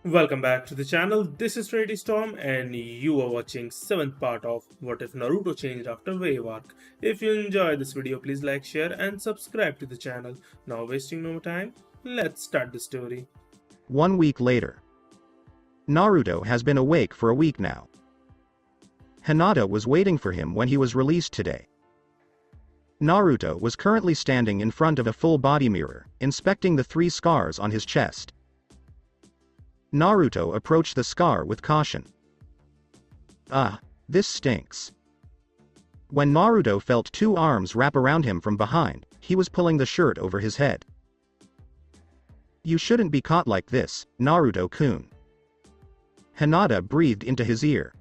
Welcome back to the channel. This is Trinity Storm and you are watching 7th part of What If Naruto Changed After Wave Arc. If you enjoyed this video, please like, share and subscribe to the channel. Now wasting no time, let's start the story. 1 week later. Naruto has been awake for a week now. Hinata was waiting for him when he was released today. Naruto was currently standing in front of a full body mirror, inspecting the 3 scars on his chest. Naruto approached the scar with caution. Ah, this stinks. When Naruto felt 2 arms wrap around him from behind, he was pulling the shirt over his head. You shouldn't be caught like this, Naruto-kun. Hinata breathed into his ear.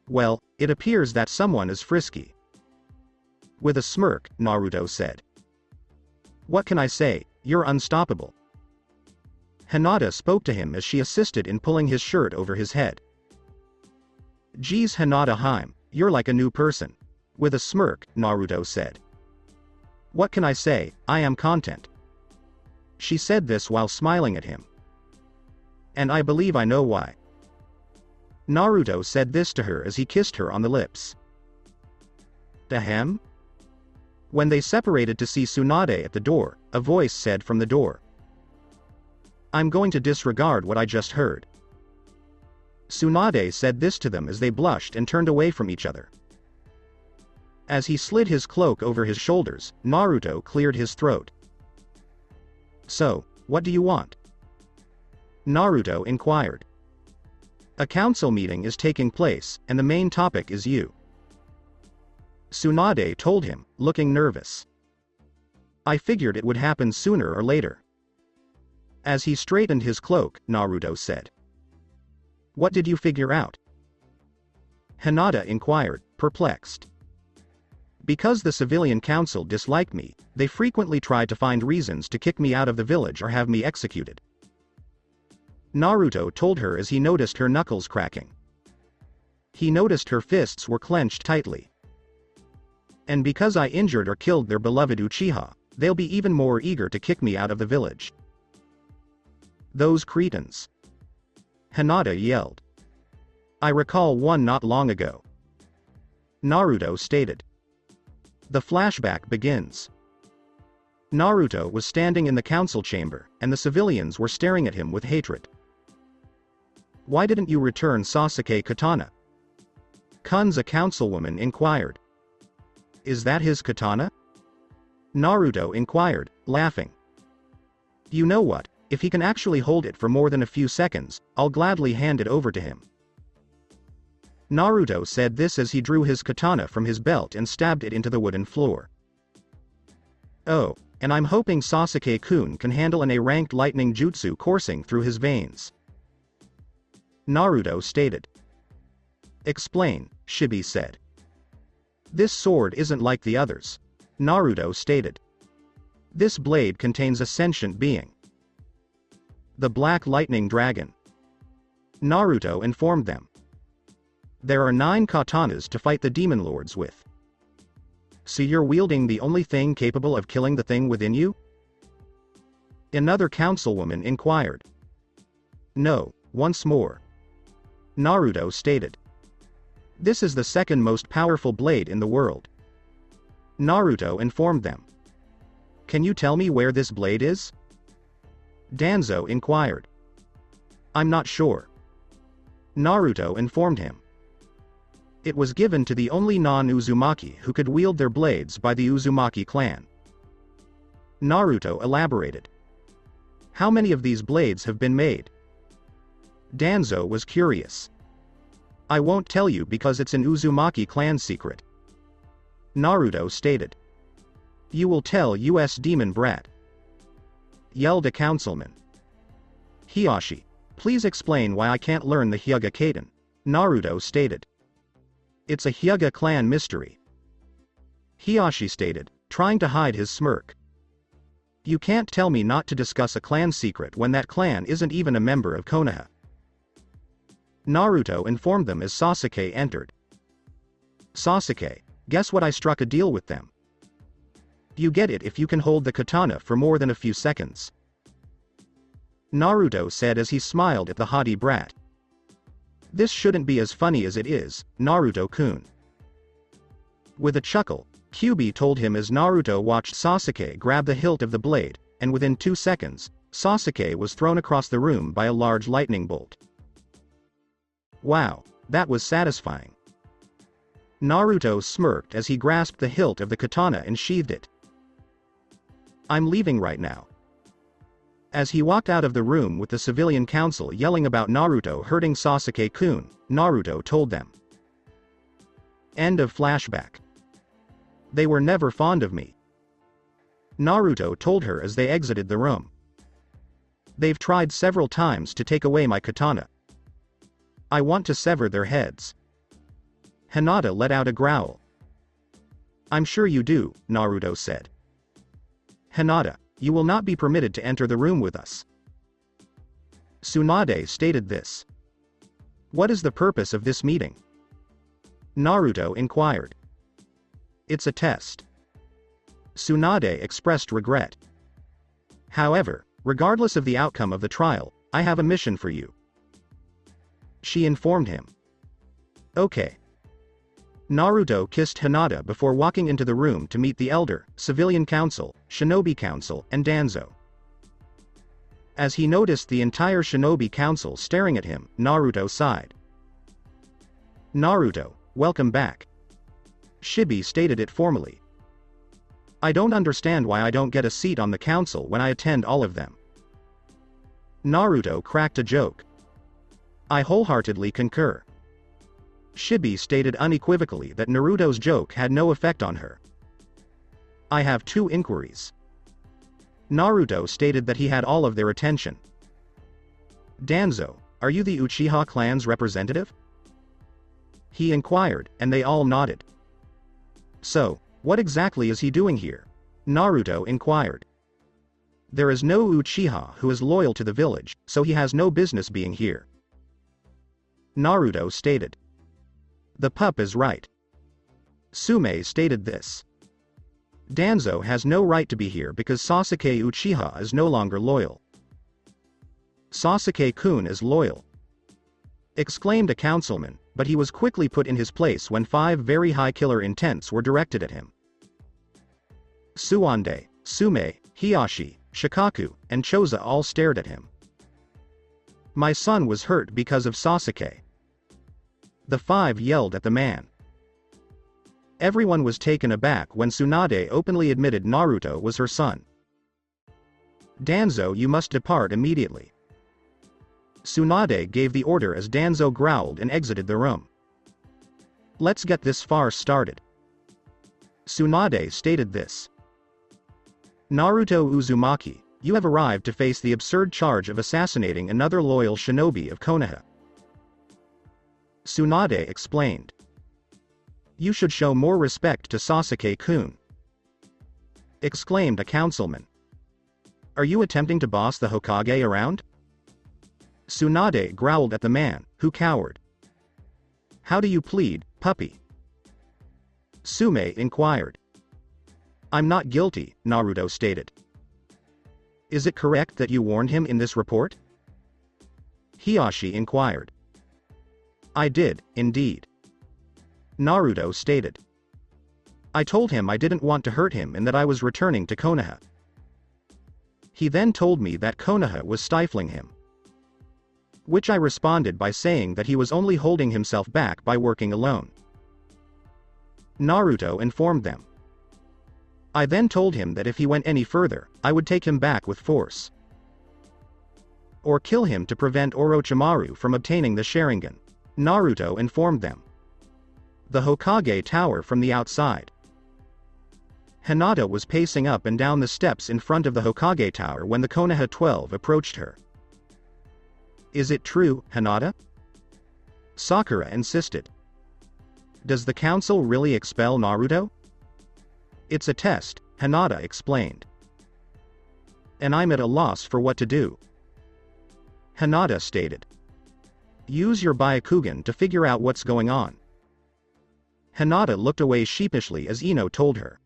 Well, it appears that someone is frisky. With a smirk, Naruto said. What can I say, you're unstoppable. Hinata spoke to him as she assisted in pulling his shirt over his head. Geez Hinata-hime, you're like a new person. With a smirk, Naruto said. What can I say, I am content. She said this while smiling at him. And I believe I know why. Naruto said this to her as he kissed her on the lips. Ahem? When they separated to see Tsunade at the door, a voice said from the door. I'm going to disregard what I just heard. Tsunade said this to them as they blushed and turned away from each other. As he slid his cloak over his shoulders, Naruto cleared his throat. So, what do you want? Naruto inquired. A council meeting is taking place, and the main topic is you. Tsunade told him, looking nervous. I figured it would happen sooner or later. As he straightened his cloak, Naruto said. What did you figure out? Hinata inquired, perplexed. Because the civilian council disliked me, they frequently tried to find reasons to kick me out of the village or have me executed. Naruto told her as he noticed her knuckles cracking. He noticed her fists were clenched tightly. And because I injured or killed their beloved Uchiha, they'll be even more eager to kick me out of the village. Those cretins. Hinata yelled. I recall one not long ago. Naruto stated. The flashback begins. Naruto was standing in the council chamber, and the civilians were staring at him with hatred. Why didn't you return Sasuke katana? Kun's a councilwoman inquired. Is that his katana? Naruto inquired, laughing. You know what? If he can actually hold it for more than a few seconds, I'll gladly hand it over to him. Naruto said this as he drew his katana from his belt and stabbed it into the wooden floor. Oh, and I'm hoping Sasuke-kun can handle an A-ranked lightning jutsu coursing through his veins. Naruto stated. Explain, Shibi said. This sword isn't like the others. Naruto stated. This blade contains a sentient being. The Black Lightning Dragon. Naruto informed them. There are 9 katanas to fight the demon lords with. So you're wielding the only thing capable of killing the thing within you? Another councilwoman inquired. No, once more. Naruto stated. This is the second most powerful blade in the world. Naruto informed them. Can you tell me where this blade is? Danzo inquired. I'm not sure. Naruto informed him. It was given to the only non-Uzumaki who could wield their blades by the Uzumaki clan. Naruto elaborated. How many of these blades have been made? Danzo was curious. I won't tell you because it's an Uzumaki clan secret. Naruto stated. You will tell US demon brat. Yelled a councilman. Hiyashi, please explain why I can't learn the Hyuga Kaden. Naruto stated. It's a Hyuga clan mystery. Hiyashi stated, trying to hide his smirk. You can't tell me not to discuss a clan secret when that clan isn't even a member of Konoha. Naruto informed them as Sasuke entered. Sasuke, guess what, I struck a deal with them. You get it if you can hold the katana for more than a few seconds. Naruto said as he smiled at the haughty brat. This shouldn't be as funny as it is, Naruto-kun. With a chuckle, Kyuubi told him as Naruto watched Sasuke grab the hilt of the blade, and within 2 seconds, Sasuke was thrown across the room by a large lightning bolt. Wow, that was satisfying. Naruto smirked as he grasped the hilt of the katana and sheathed it. I'm leaving right now. As he walked out of the room with the civilian council yelling about Naruto hurting Sasuke-kun, Naruto told them. End of flashback. They were never fond of me. Naruto told her as they exited the room. They've tried several times to take away my katana. I want to sever their heads. Hinata let out a growl. I'm sure you do, Naruto said. Hinata, you will not be permitted to enter the room with us. Tsunade stated this. What is the purpose of this meeting? Naruto inquired. It's a test. Tsunade expressed regret. However, regardless of the outcome of the trial, I have a mission for you. She informed him. Okay. Naruto kissed Hinata before walking into the room to meet the Elder, Civilian Council, Shinobi Council, and Danzo. As he noticed the entire Shinobi Council staring at him, Naruto sighed. Naruto, welcome back. Shibi stated it formally. I don't understand why I don't get a seat on the council when I attend all of them. Naruto cracked a joke. I wholeheartedly concur. Shibi stated unequivocally that Naruto's joke had no effect on her. I have 2 inquiries. Naruto stated that he had all of their attention. Danzo, are you the Uchiha clan's representative? He inquired, and they all nodded. So, what exactly is he doing here? Naruto inquired. There is no Uchiha who is loyal to the village, so he has no business being here. Naruto stated. The pup is right. Sume stated this. Danzo has no right to be here because Sasuke Uchiha is no longer loyal. Sasuke-kun is loyal. Exclaimed a councilman, but he was quickly put in his place when 5 very high killer intents were directed at him. Suwande, Sume, Hiyashi, Shikaku, and Choza all stared at him. My son was hurt because of Sasuke. The 5 yelled at the man. Everyone was taken aback when Tsunade openly admitted Naruto was her son. Danzo, you must depart immediately. Tsunade gave the order as Danzo growled and exited the room. Let's get this farce started. Tsunade stated this. Naruto Uzumaki, you have arrived to face the absurd charge of assassinating another loyal shinobi of Konoha. Tsunade explained. You should show more respect to Sasuke-kun. Exclaimed a councilman. Are you attempting to boss the Hokage around? Tsunade growled at the man, who cowered. How do you plead, puppy? Sume inquired. I'm not guilty, Naruto stated. Is it correct that you warned him in this report? Hiyashi inquired. I did, indeed. Naruto stated. I told him I didn't want to hurt him and that I was returning to Konoha. He then told me that Konoha was stifling him. Which I responded by saying that he was only holding himself back by working alone. Naruto informed them. I then told him that if he went any further, I would take him back with force. Or kill him to prevent Orochimaru from obtaining the Sharingan. Naruto informed them. The Hokage tower from the outside. Hinata was pacing up and down the steps in front of the Hokage tower when the Konoha 12 approached her. Is it true, Hinata? Sakura insisted. Does the council really expel Naruto? It's a test, Hinata explained. And I'm at a loss for what to do. Hinata stated. Use your Byakugan to figure out what's going on. Hinata looked away sheepishly as Ino told her.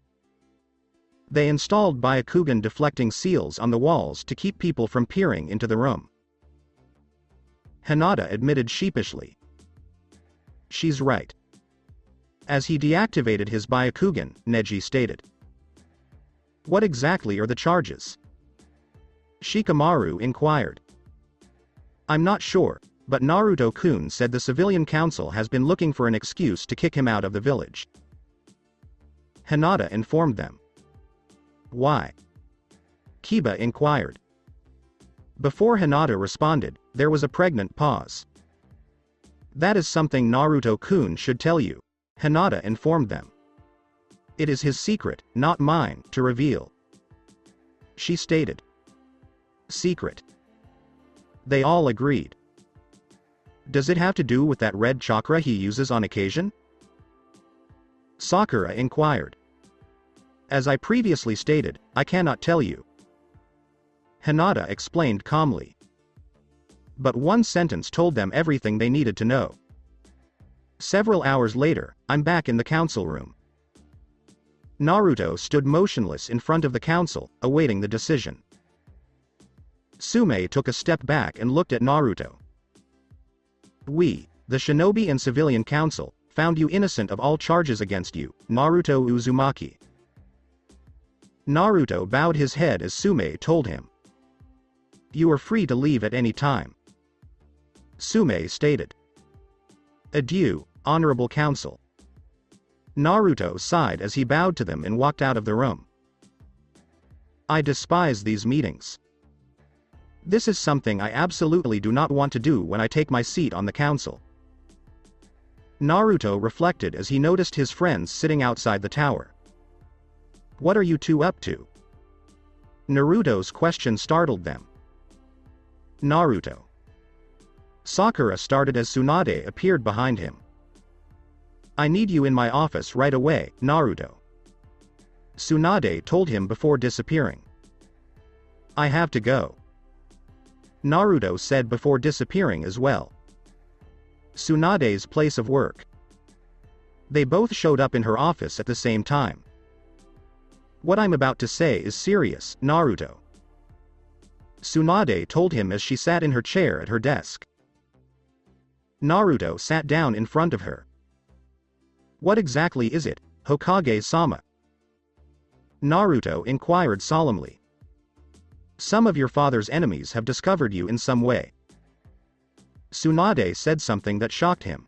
They installed Byakugan deflecting seals on the walls to keep people from peering into the room. Hinata admitted sheepishly. She's right. As he deactivated his Byakugan, Neji stated. What exactly are the charges? Shikamaru inquired. I'm not sure, but Naruto-kun said the civilian council has been looking for an excuse to kick him out of the village. Hinata informed them. Why? Kiba inquired. Before Hinata responded, there was a pregnant pause. That is something Naruto-kun should tell you, Hinata informed them. It is his secret, not mine, to reveal. She stated. Secret. They all agreed. Does it have to do with that red chakra he uses on occasion? Sakura inquired. As I previously stated, I cannot tell you. Hinata explained calmly. But one sentence told them everything they needed to know. Several hours later, I'm back in the council room. Naruto stood motionless in front of the council, awaiting the decision. Tsume took a step back and looked at Naruto. We, the Shinobi and Civilian Council, found you innocent of all charges against you, Naruto Uzumaki. Naruto bowed his head as Tsume told him. You are free to leave at any time. Tsume stated. Adieu, Honorable Council. Naruto sighed as he bowed to them and walked out of the room. I despise these meetings. This is something I absolutely do not want to do when I take my seat on the council. Naruto reflected as he noticed his friends sitting outside the tower. What are you two up to? Naruto's question startled them. Naruto. Sakura started as Tsunade appeared behind him. I need you in my office right away, Naruto. Tsunade told him before disappearing. I have to go. Naruto said before disappearing as well. Tsunade's place of work. They both showed up in her office at the same time. What I'm about to say is serious, Naruto. Tsunade told him as she sat in her chair at her desk. Naruto sat down in front of her. What exactly is it, Hokage-sama? Naruto inquired solemnly. Some of your father's enemies have discovered you in some way. Tsunade said something that shocked him.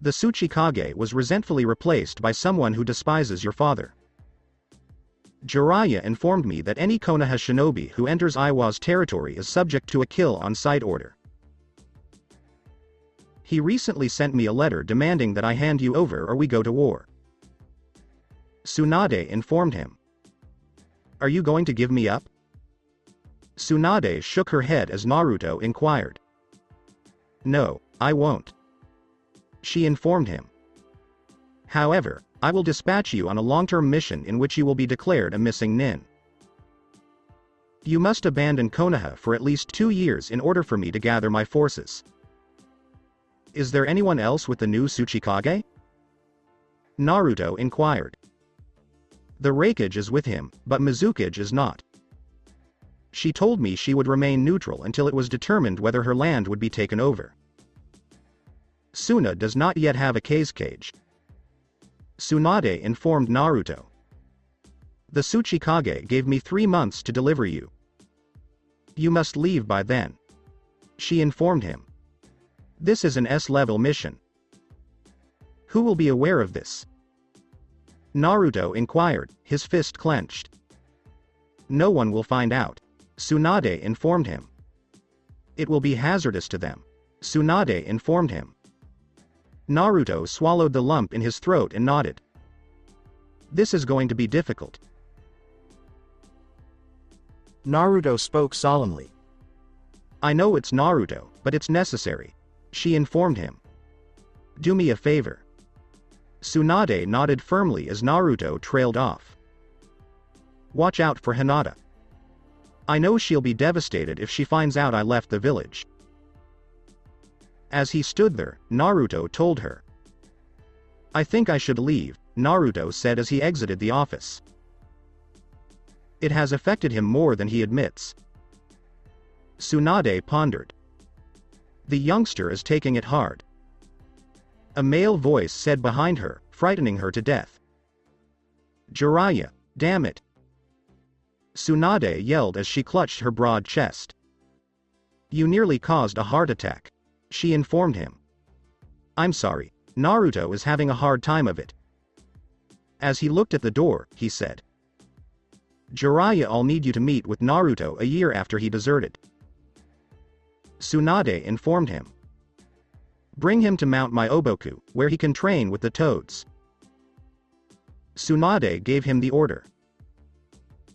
The Tsuchikage was resentfully replaced by someone who despises your father. Jiraiya informed me that any Konoha shinobi who enters Iwa's territory is subject to a kill-on-sight order. He recently sent me a letter demanding that I hand you over or we go to war. Tsunade informed him. Are you going to give me up? Tsunade shook her head as Naruto inquired. No, I won't. She informed him. However, I will dispatch you on a long-term mission in which you will be declared a missing nin. You must abandon Konoha for at least 2 years in order for me to gather my forces. Is there anyone else with the new Tsuchikage? Naruto inquired. The Raikage is with him, but Mizukage is not. She told me she would remain neutral until it was determined whether her land would be taken over. Suna does not yet have a Kazekage. Tsunade informed Naruto. The Tsuchikage gave me 3 months to deliver you. You must leave by then. She informed him. This is an S-level mission. Who will be aware of this? Naruto inquired, his fist clenched. No one will find out. Tsunade informed him. It will be hazardous to them. Tsunade informed him. Naruto swallowed the lump in his throat and nodded. This is going to be difficult. Naruto spoke solemnly. I know it's Naruto, but it's necessary. She informed him. Do me a favor. Tsunade nodded firmly as Naruto trailed off. Watch out for Hinata. I know she'll be devastated if she finds out I left the village. As he stood there, Naruto told her. I think I should leave, Naruto said as he exited the office. It has affected him more than he admits. Tsunade pondered. The youngster is taking it hard. A male voice said behind her, frightening her to death. Jiraiya, damn it. Tsunade yelled as she clutched her broad chest. You nearly caused a heart attack, she informed him. I'm sorry, Naruto is having a hard time of it. As he looked at the door, he said. Jiraiya, I'll need you to meet with Naruto a year after he deserted. Tsunade informed him. Bring him to Mount Myoboku, where he can train with the toads. Tsunade gave him the order.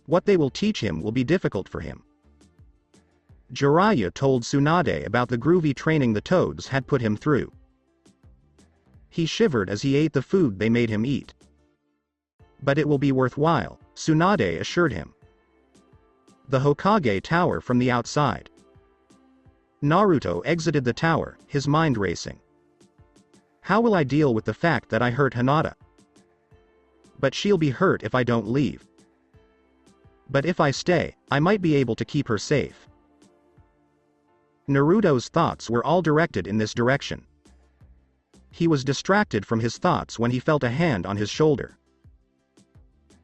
What they will teach him will be difficult for him. Jiraiya told Tsunade about the groovy training the toads had put him through. He shivered as he ate the food they made him eat. But it will be worthwhile, Tsunade assured him. The Hokage tower from the outside. Naruto exited the tower, his mind racing. How will I deal with the fact that I hurt Hinata? But she'll be hurt if I don't leave. But if I stay, I might be able to keep her safe. Naruto's thoughts were all directed in this direction. He was distracted from his thoughts when he felt a hand on his shoulder.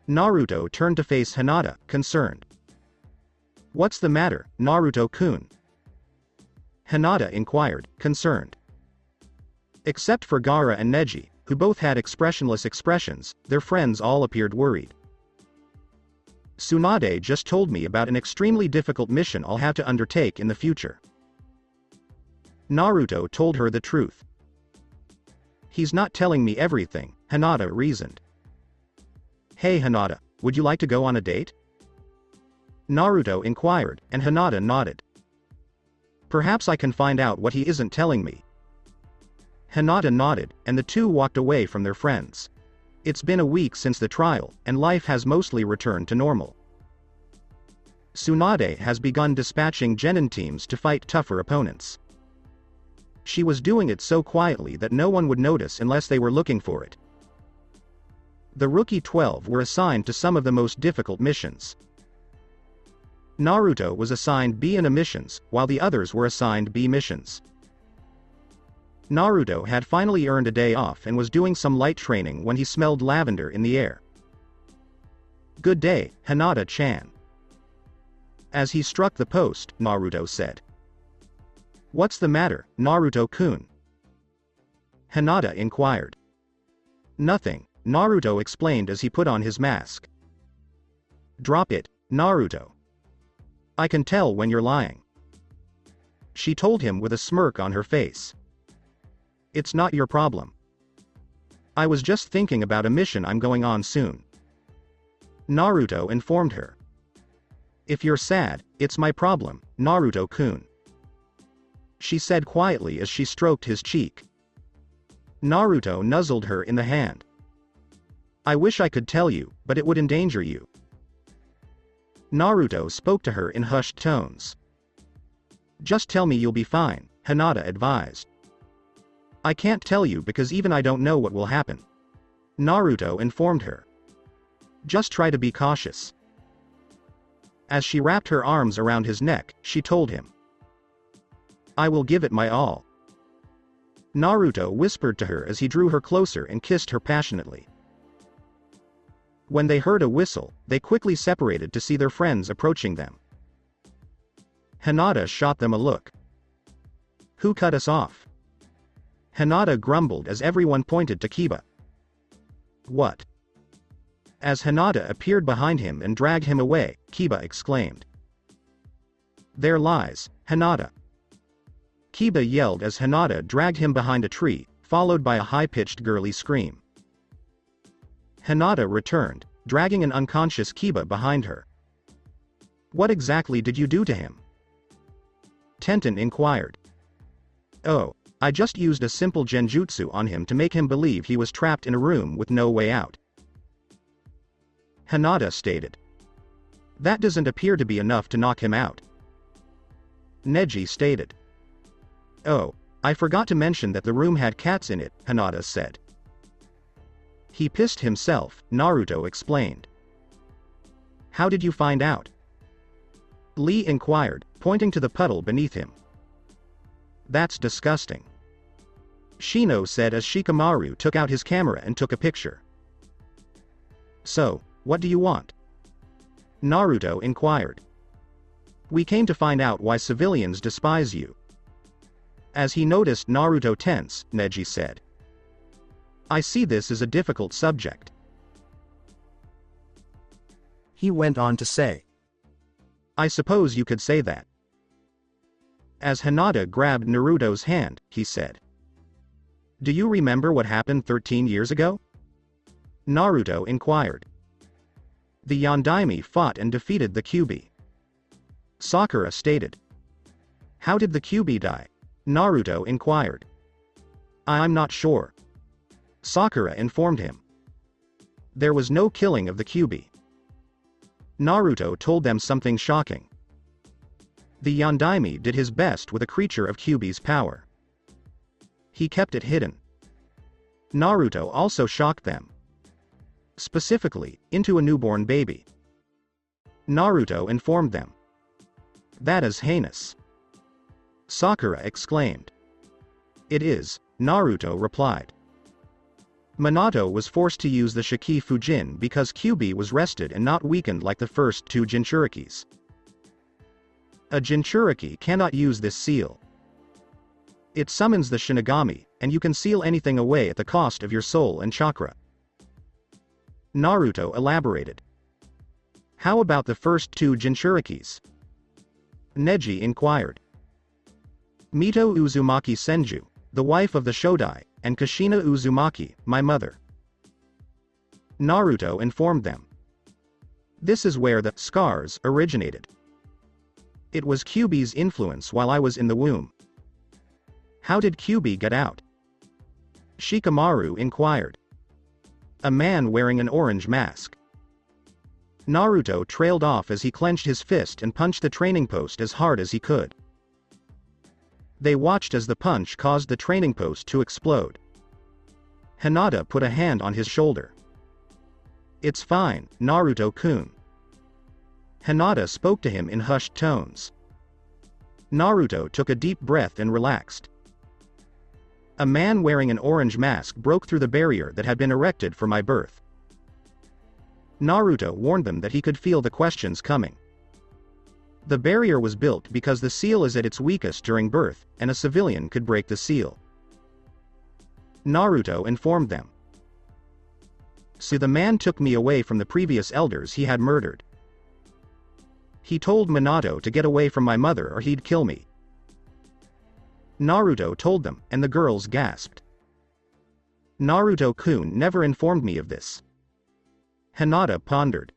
Naruto turned to face Hinata, concerned. What's the matter, Naruto-kun? Hinata inquired, concerned. Except for Gaara and Neji, who both had expressionless expressions, their friends all appeared worried. Tsunade just told me about an extremely difficult mission I'll have to undertake in the future. Naruto told her the truth. He's not telling me everything, Hinata reasoned. Hey Hinata, would you like to go on a date? Naruto inquired, and Hinata nodded. Perhaps I can find out what he isn't telling me. Hinata nodded, and the two walked away from their friends. It's been a week since the trial, and life has mostly returned to normal. Tsunade has begun dispatching genin teams to fight tougher opponents. She was doing it so quietly that no one would notice unless they were looking for it. The Rookie 12 were assigned to some of the most difficult missions. Naruto was assigned B missions, while the others were assigned B missions. Naruto had finally earned a day off and was doing some light training when he smelled lavender in the air. Good day, Hinata-chan. As he struck the post, Naruto said. What's the matter, Naruto-kun? Hinata inquired. Nothing, Naruto explained as he put on his mask. Drop it, Naruto. I can tell when you're lying. She told him with a smirk on her face. It's not your problem. I was just thinking about a mission I'm going on soon. Naruto informed her. If you're sad, it's my problem, Naruto-kun. She said quietly as she stroked his cheek. Naruto nuzzled her in the hand. I wish I could tell you, but it would endanger you. Naruto spoke to her in hushed tones. Just tell me you'll be fine, Hinata advised. I can't tell you because even I don't know what will happen. Naruto informed her. Just try to be cautious. As she wrapped her arms around his neck, she told him. I will give it my all. Naruto whispered to her as he drew her closer and kissed her passionately. When they heard a whistle, they quickly separated to see their friends approaching them. Hinata shot them a look. Who cut us off? Hinata grumbled as everyone pointed to Kiba. What? As Hinata appeared behind him and dragged him away, Kiba exclaimed. There lies, Hinata. Kiba yelled as Hinata dragged him behind a tree, followed by a high-pitched girly scream. Hinata returned, dragging an unconscious Kiba behind her. What exactly did you do to him? Tenten inquired. Oh, I just used a simple genjutsu on him to make him believe he was trapped in a room with no way out. Hinata stated. That doesn't appear to be enough to knock him out. Neji stated. Oh, I forgot to mention that the room had cats in it, Hinata said. He pissed himself, Naruto explained. How did you find out? Lee inquired, pointing to the puddle beneath him. That's disgusting. Shino said as Shikamaru took out his camera and took a picture. So, what do you want? Naruto inquired. We came to find out why civilians despise you. As he noticed Naruto tense, Neji said. I see this as a difficult subject. He went on to say. I suppose you could say that. As Hinata grabbed Naruto's hand, he said. Do you remember what happened 13 years ago? Naruto inquired. The Yondaime fought and defeated the Kyuubi. Sakura stated. How did the Kyuubi die? Naruto inquired. I'm not sure. Sakura informed him. There was no killing of the Kyuubi. Naruto told them something shocking. The Yondaime did his best with a creature of Kyuubi's power. He kept it hidden. Naruto also shocked them. Specifically, into a newborn baby. Naruto informed them. That is heinous. Sakura exclaimed. It is, Naruto replied. Minato was forced to use the Shiki Fujin because Kyuubi was rested and not weakened like the first two Jinchurikis. A Jinchuriki cannot use this seal. It summons the Shinigami, and you can seal anything away at the cost of your soul and chakra. Naruto elaborated. How about the first two Jinchurikis? Neji inquired. Mito Uzumaki Senju, the wife of the Shodai, and Kushina Uzumaki, my mother. Naruto informed them. This is where the scars originated. It was Kyuubi's influence while I was in the womb. How did Kyuubi get out? Shikamaru inquired. A man wearing an orange mask. Naruto trailed off as he clenched his fist and punched the training post as hard as he could. They watched as the punch caused the training post to explode. Hinata put a hand on his shoulder. It's fine, Naruto-kun. Hinata spoke to him in hushed tones. Naruto took a deep breath and relaxed. A man wearing an orange mask broke through the barrier that had been erected for my birth. Naruto warned them that he could feel the questions coming. The barrier was built because the seal is at its weakest during birth, and a civilian could break the seal. Naruto informed them. So the man took me away from the previous elders he had murdered. He told Minato to get away from my mother or he'd kill me. Naruto told them, and the girls gasped. Naruto-kun never informed me of this. Hinata pondered.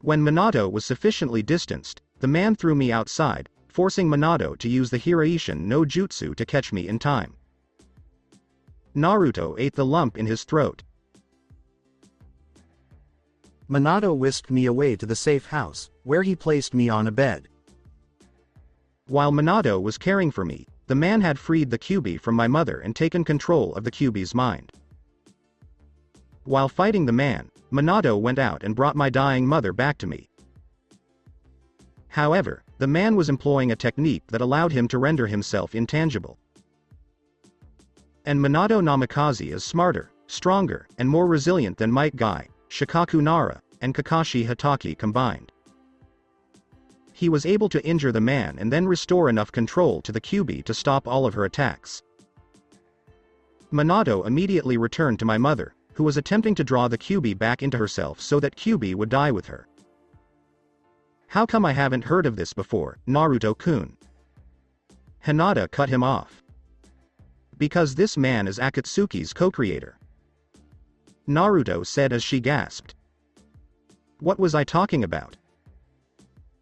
When Minato was sufficiently distanced, the man threw me outside, forcing Minato to use the Hiraishin no Jutsu to catch me in time. Naruto ate the lump in his throat. Minato whisked me away to the safe house, where he placed me on a bed. While Minato was caring for me, the man had freed the Kyuubi from my mother and taken control of the Kyuubi's mind. While fighting the man, Minato went out and brought my dying mother back to me. However, the man was employing a technique that allowed him to render himself intangible. And Minato Namikaze is smarter, stronger, and more resilient than Might Guy, Shikaku Nara, and Kakashi Hatake combined. He was able to injure the man and then restore enough control to the Kyuubi to stop all of her attacks. Minato immediately returned to my mother, who was attempting to draw the Kyuubi back into herself so that Kyuubi would die with her. How come I haven't heard of this before, Naruto-kun? Hinata cut him off. Because this man is Akatsuki's co-creator. Naruto said as she gasped. What was I talking about?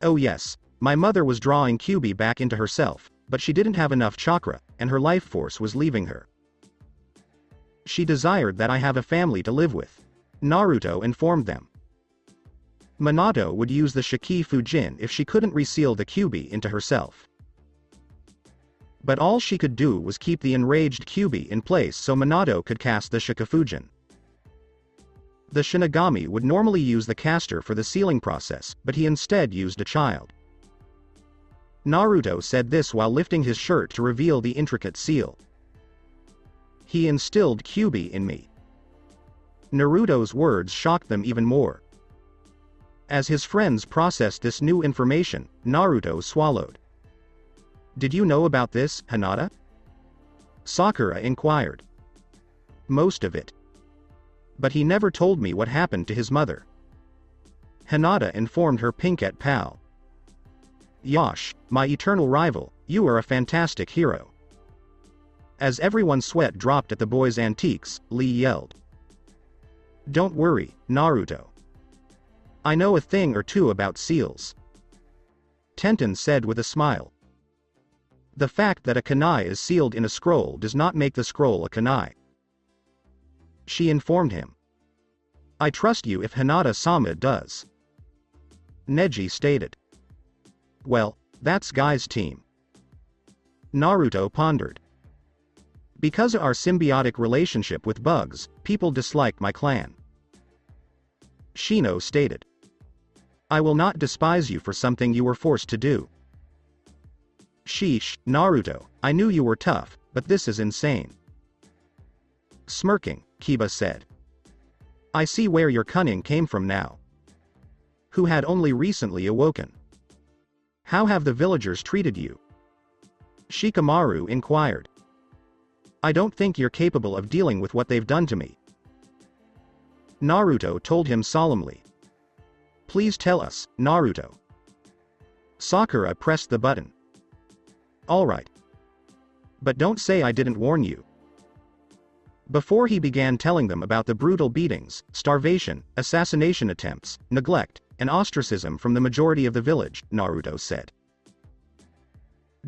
Oh yes, my mother was drawing Kyuubi back into herself, but she didn't have enough chakra, and her life force was leaving her. She desired that I have a family to live with. Naruto informed them. Minato would use the Shiki Fujin if she couldn't reseal the Kyuubi into herself. But all she could do was keep the enraged Kyuubi in place so Minato could cast the Shikifujin. The Shinigami would normally use the caster for the sealing process, but he instead used a child. Naruto said this while lifting his shirt to reveal the intricate seal. He instilled Kyuubi in me. Naruto's words shocked them even more. As his friends processed this new information, Naruto swallowed. Did you know about this, Hinata? Sakura inquired. Most of it. But he never told me what happened to his mother. Hinata informed her pinkette pal. Yash, my eternal rival, you are a fantastic hero. As everyone's sweat dropped at the boy's antiques, Lee yelled. Don't worry, Naruto. I know a thing or two about seals. Tenten said with a smile. The fact that a kunai is sealed in a scroll does not make the scroll a kunai. She informed him. I trust you if Hinata-sama does. Neji stated. Well, that's Guy's team. Naruto pondered. Because of our symbiotic relationship with bugs, people dislike my clan. Shino stated. I will not despise you for something you were forced to do. Sheesh, Naruto, I knew you were tough, but this is insane. Smirking, Kiba said. I see where your cunning came from now. Who had only recently awoken. How have the villagers treated you? Shikamaru inquired. I don't think you're capable of dealing with what they've done to me. Naruto told him solemnly. Please tell us, Naruto. Sakura pressed the button. Alright. But don't say I didn't warn you. Before he began telling them about the brutal beatings, starvation, assassination attempts, neglect, and ostracism from the majority of the village, Naruto said.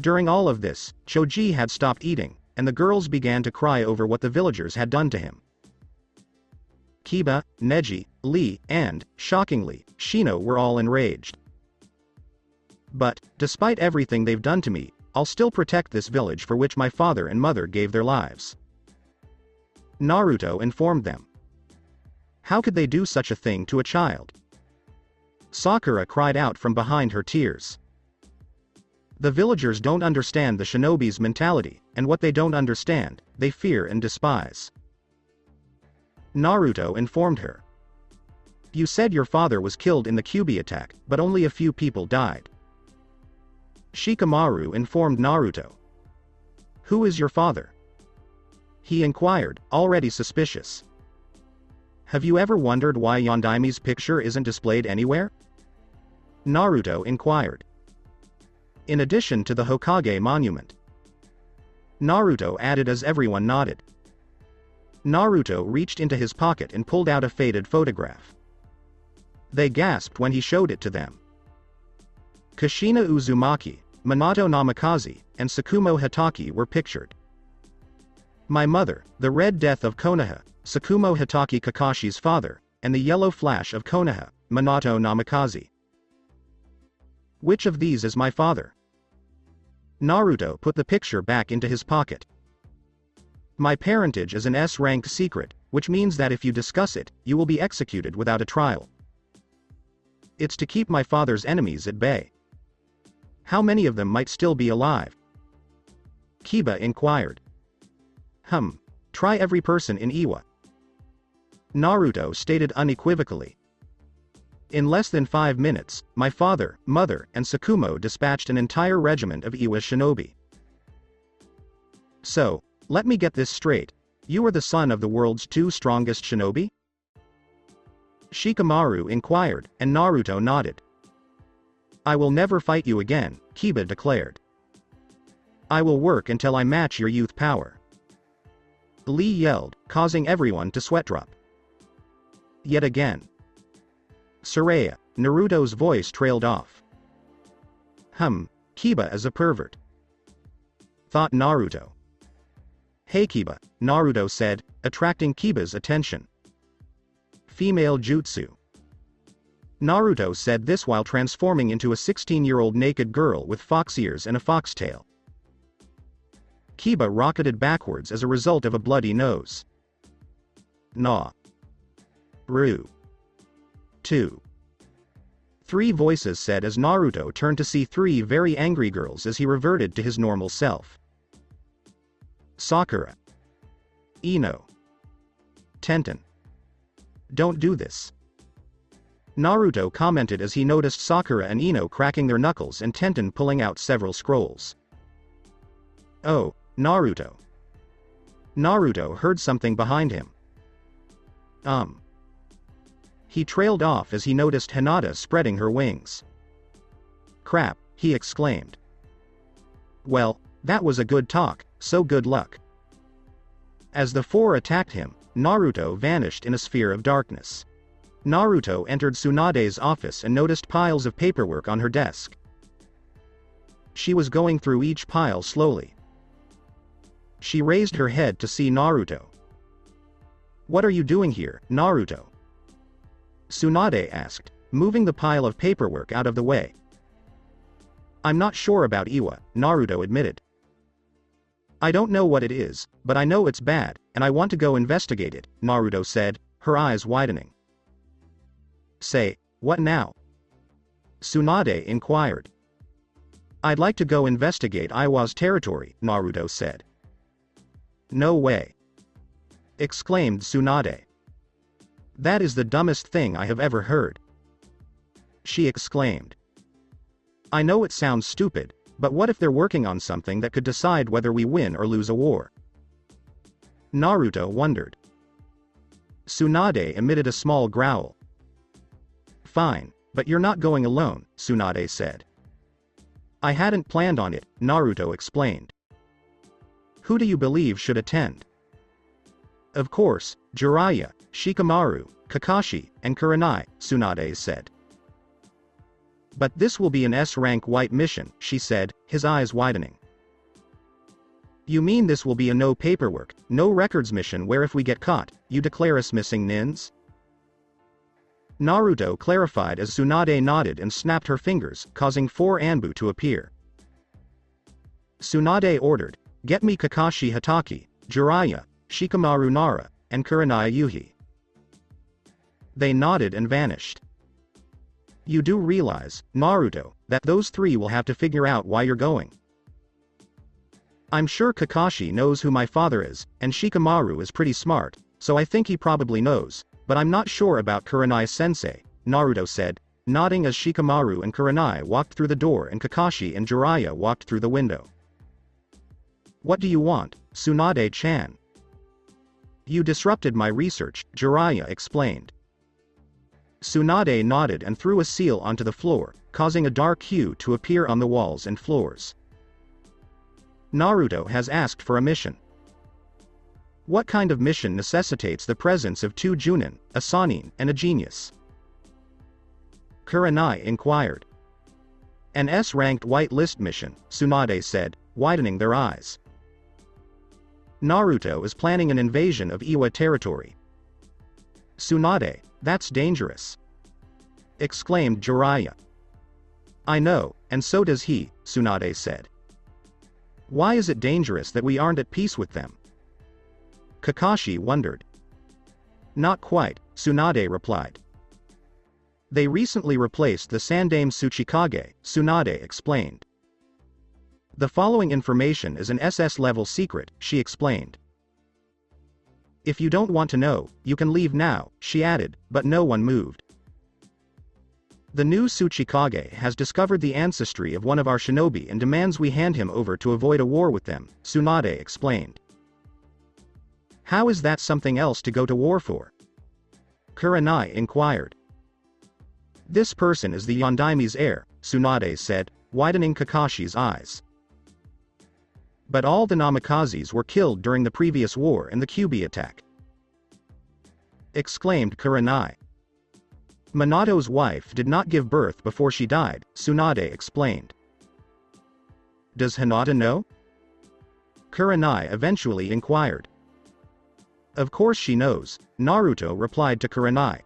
During all of this, Choji had stopped eating, and the girls began to cry over what the villagers had done to him. Kiba, Neji, Lee, and, shockingly, Shino were all enraged. But, despite everything they've done to me, I'll still protect this village for which my father and mother gave their lives. Naruto informed them. How could they do such a thing to a child? Sakura cried out from behind her tears. The villagers don't understand the shinobi's mentality, and what they don't understand, they fear and despise. Naruto informed her. You said your father was killed in the Kyuubi attack, but only a few people died. Shikamaru informed Naruto. Who is your father? He inquired, already suspicious. Have you ever wondered why Yondaimi's picture isn't displayed anywhere? Naruto inquired. In addition to the Hokage monument. Naruto added as everyone nodded. Naruto reached into his pocket and pulled out a faded photograph. They gasped when he showed it to them. Kushina Uzumaki, Minato Namikaze, and Tsukumo Hitaki were pictured. My mother, the Red Death of Konoha, Tsukumo Hitaki Kakashi's father, and the Yellow Flash of Konoha, Minato Namikaze. Which of these is my father? Naruto put the picture back into his pocket. My parentage is an S-rank secret, which means that if you discuss it, you will be executed without a trial. It's to keep my father's enemies at bay. How many of them might still be alive? Kiba inquired. Try every person in Iwa. Naruto stated unequivocally. In less than 5 minutes, my father, mother, and Tsukumo dispatched an entire regiment of Iwa shinobi. So, let me get this straight, you are the son of the world's 2 strongest shinobi? Shikamaru inquired, and Naruto nodded. I will never fight you again, Kiba declared. I will work until I match your youth power. Lee yelled, causing everyone to sweat drop. Yet again. Soraya, Naruto's voice trailed off. Kiba is a pervert. Thought Naruto. Hey Kiba, Naruto said, attracting Kiba's attention. Female jutsu. Naruto said this while transforming into a 16-year-old naked girl with fox ears and a foxtail. Kiba rocketed backwards as a result of a bloody nose. Nah. Ru. 2. Three voices said as Naruto turned to see three very angry girls as he reverted to his normal self. Sakura. Ino. Tenten. Don't do this. Naruto commented as he noticed Sakura and Ino cracking their knuckles and Tenten pulling out several scrolls. Oh, Naruto. Naruto heard something behind him. He trailed off as he noticed Hinata spreading her wings. Crap, he exclaimed. Well, that was a good talk, so good luck. As the four attacked him, Naruto vanished in a sphere of darkness. Naruto entered Tsunade's office and noticed piles of paperwork on her desk. She was going through each pile slowly. She raised her head to see Naruto. What are you doing here, Naruto? Tsunade asked, moving the pile of paperwork out of the way. I'm not sure about Iwa, Naruto admitted. I don't know what it is, but I know it's bad, and I want to go investigate it, Naruto said, her eyes widening. Say, what now? Tsunade inquired. I'd like to go investigate Iwa's territory, Naruto said. No way. Exclaimed Tsunade. That is the dumbest thing I have ever heard. She exclaimed. I know it sounds stupid, but what if they're working on something that could decide whether we win or lose a war? Naruto wondered. Tsunade emitted a small growl. Fine, but you're not going alone, Tsunade said. I hadn't planned on it, Naruto explained. Who do you believe should attend? Of course, Jiraiya, Shikamaru, Kakashi, and Kurenai, Tsunade said. But this will be an S-rank white mission, she said, his eyes widening. You mean this will be a no paperwork, no records mission where if we get caught, you declare us missing nins? Naruto clarified as Tsunade nodded and snapped her fingers, causing 4 Anbu to appear. Tsunade ordered, get me Kakashi Hatake, Jiraiya, Shikamaru Nara, and Kurenai Yuhi. They nodded and vanished. You do realize, Naruto, that those 3 will have to figure out why you're going. I'm sure Kakashi knows who my father is, and Shikamaru is pretty smart, so I think he probably knows, but I'm not sure about Kurenai-sensei, Naruto said, nodding as Shikamaru and Kurenai walked through the door and Kakashi and Jiraiya walked through the window. What do you want, Tsunade-chan? You disrupted my research, Jiraiya explained. Tsunade nodded and threw a seal onto the floor, causing a dark hue to appear on the walls and floors. Naruto has asked for a mission. What kind of mission necessitates the presence of 2 Junin, a Sannin, and a genius? Kurenai inquired. An S-ranked white-list mission, Tsunade said, widening their eyes. Naruto is planning an invasion of Iwa territory. Tsunade, that's dangerous. Exclaimed Jiraiya. I know, and so does he, Tsunade said. Why is it dangerous that we aren't at peace with them? Kakashi wondered. Not quite, Tsunade replied. They recently replaced the Sandaime Tsuchikage, Tsunade explained. The following information is an SS-level secret, she explained. If you don't want to know, you can leave now, she added, but no one moved. The new Tsuchikage has discovered the ancestry of one of our shinobi and demands we hand him over to avoid a war with them, Tsunade explained. How is that something else to go to war for? Kurenai inquired. This person is the Yondaime's heir, Tsunade said, widening Kakashi's eyes. But all the Namikazes were killed during the previous war and the Kyuubi attack. Exclaimed Kurenai. Minato's wife did not give birth before she died, Tsunade explained. Does Hinata know? Kurenai eventually inquired. Of course she knows, Naruto replied to Kurenai.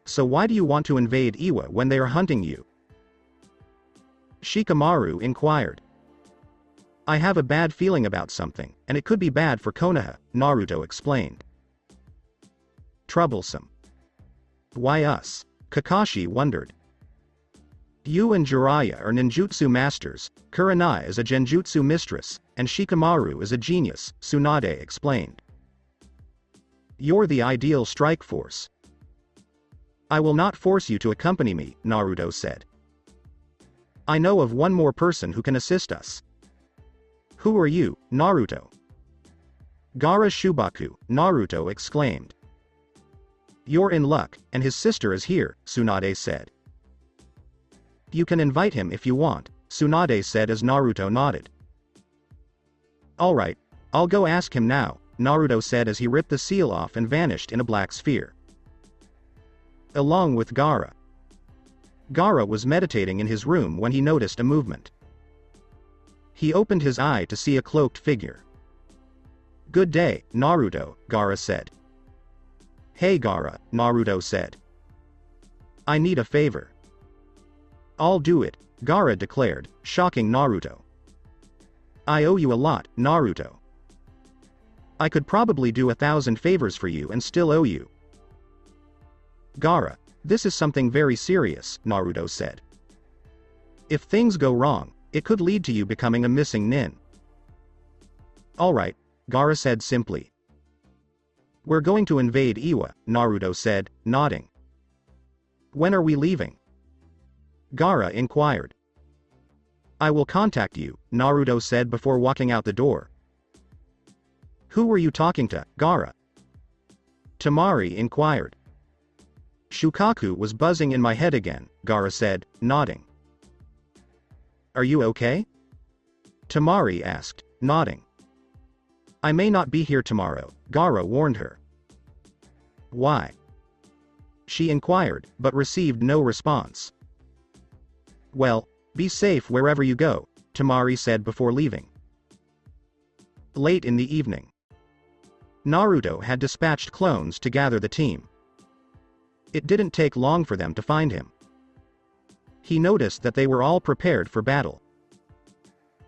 So why do you want to invade Iwa when they are hunting you? Shikamaru inquired. I have a bad feeling about something, and it could be bad for Konoha, Naruto explained. Troublesome. Why us? Kakashi wondered. You and Jiraiya are ninjutsu masters, Kurenai is a genjutsu mistress, and Shikamaru is a genius, Tsunade explained. You're the ideal strike force. I will not force you to accompany me, Naruto said. I know of one more person who can assist us. Who are you, Naruto? Gaara Shubaku, Naruto exclaimed. You're in luck, and his sister is here, Tsunade said. You can invite him if you want, Tsunade said as Naruto nodded. Alright, I'll go ask him now, Naruto said as he ripped the seal off and vanished in a black sphere. Along with Gaara. Gaara was meditating in his room when he noticed a movement. He opened his eye to see a cloaked figure. Good day, Naruto, Gaara said. Hey Gaara, Naruto said. I need a favor. I'll do it, Gaara declared, shocking Naruto. I owe you a lot, Naruto. I could probably do 1,000 favors for you and still owe you. Gaara, this is something very serious, Naruto said. If things go wrong, it could lead to you becoming a missing nin. Alright, Gaara said simply. We're going to invade Iwa, Naruto said, nodding. When are we leaving? Gaara inquired. I will contact you, Naruto said before walking out the door. Who were you talking to, Gaara? Temari inquired. Shukaku was buzzing in my head again, Gaara said, nodding. Are you okay? Temari asked, nodding. I may not be here tomorrow, Gaara warned her. Why? She inquired, but received no response. Well, be safe wherever you go, Temari said before leaving. Late in the evening. Naruto had dispatched clones to gather the team. It didn't take long for them to find him. He noticed that they were all prepared for battle.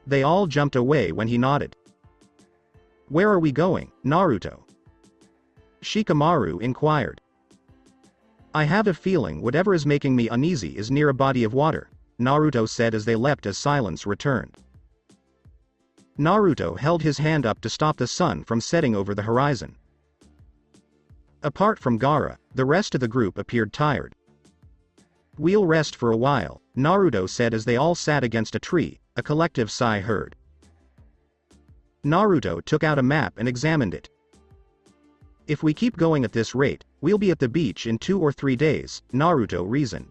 They all jumped away when he nodded. Where are we going, Naruto? Shikamaru inquired. I have a feeling whatever is making me uneasy is near a body of water, Naruto said as they leapt as silence returned. Naruto held his hand up to stop the sun from setting over the horizon. Apart from Gaara, the rest of the group appeared tired. We'll rest for a while, Naruto said as they all sat against a tree, a collective sigh heard. Naruto took out a map and examined it. If we keep going at this rate, we'll be at the beach in 2 or 3 days, Naruto reasoned.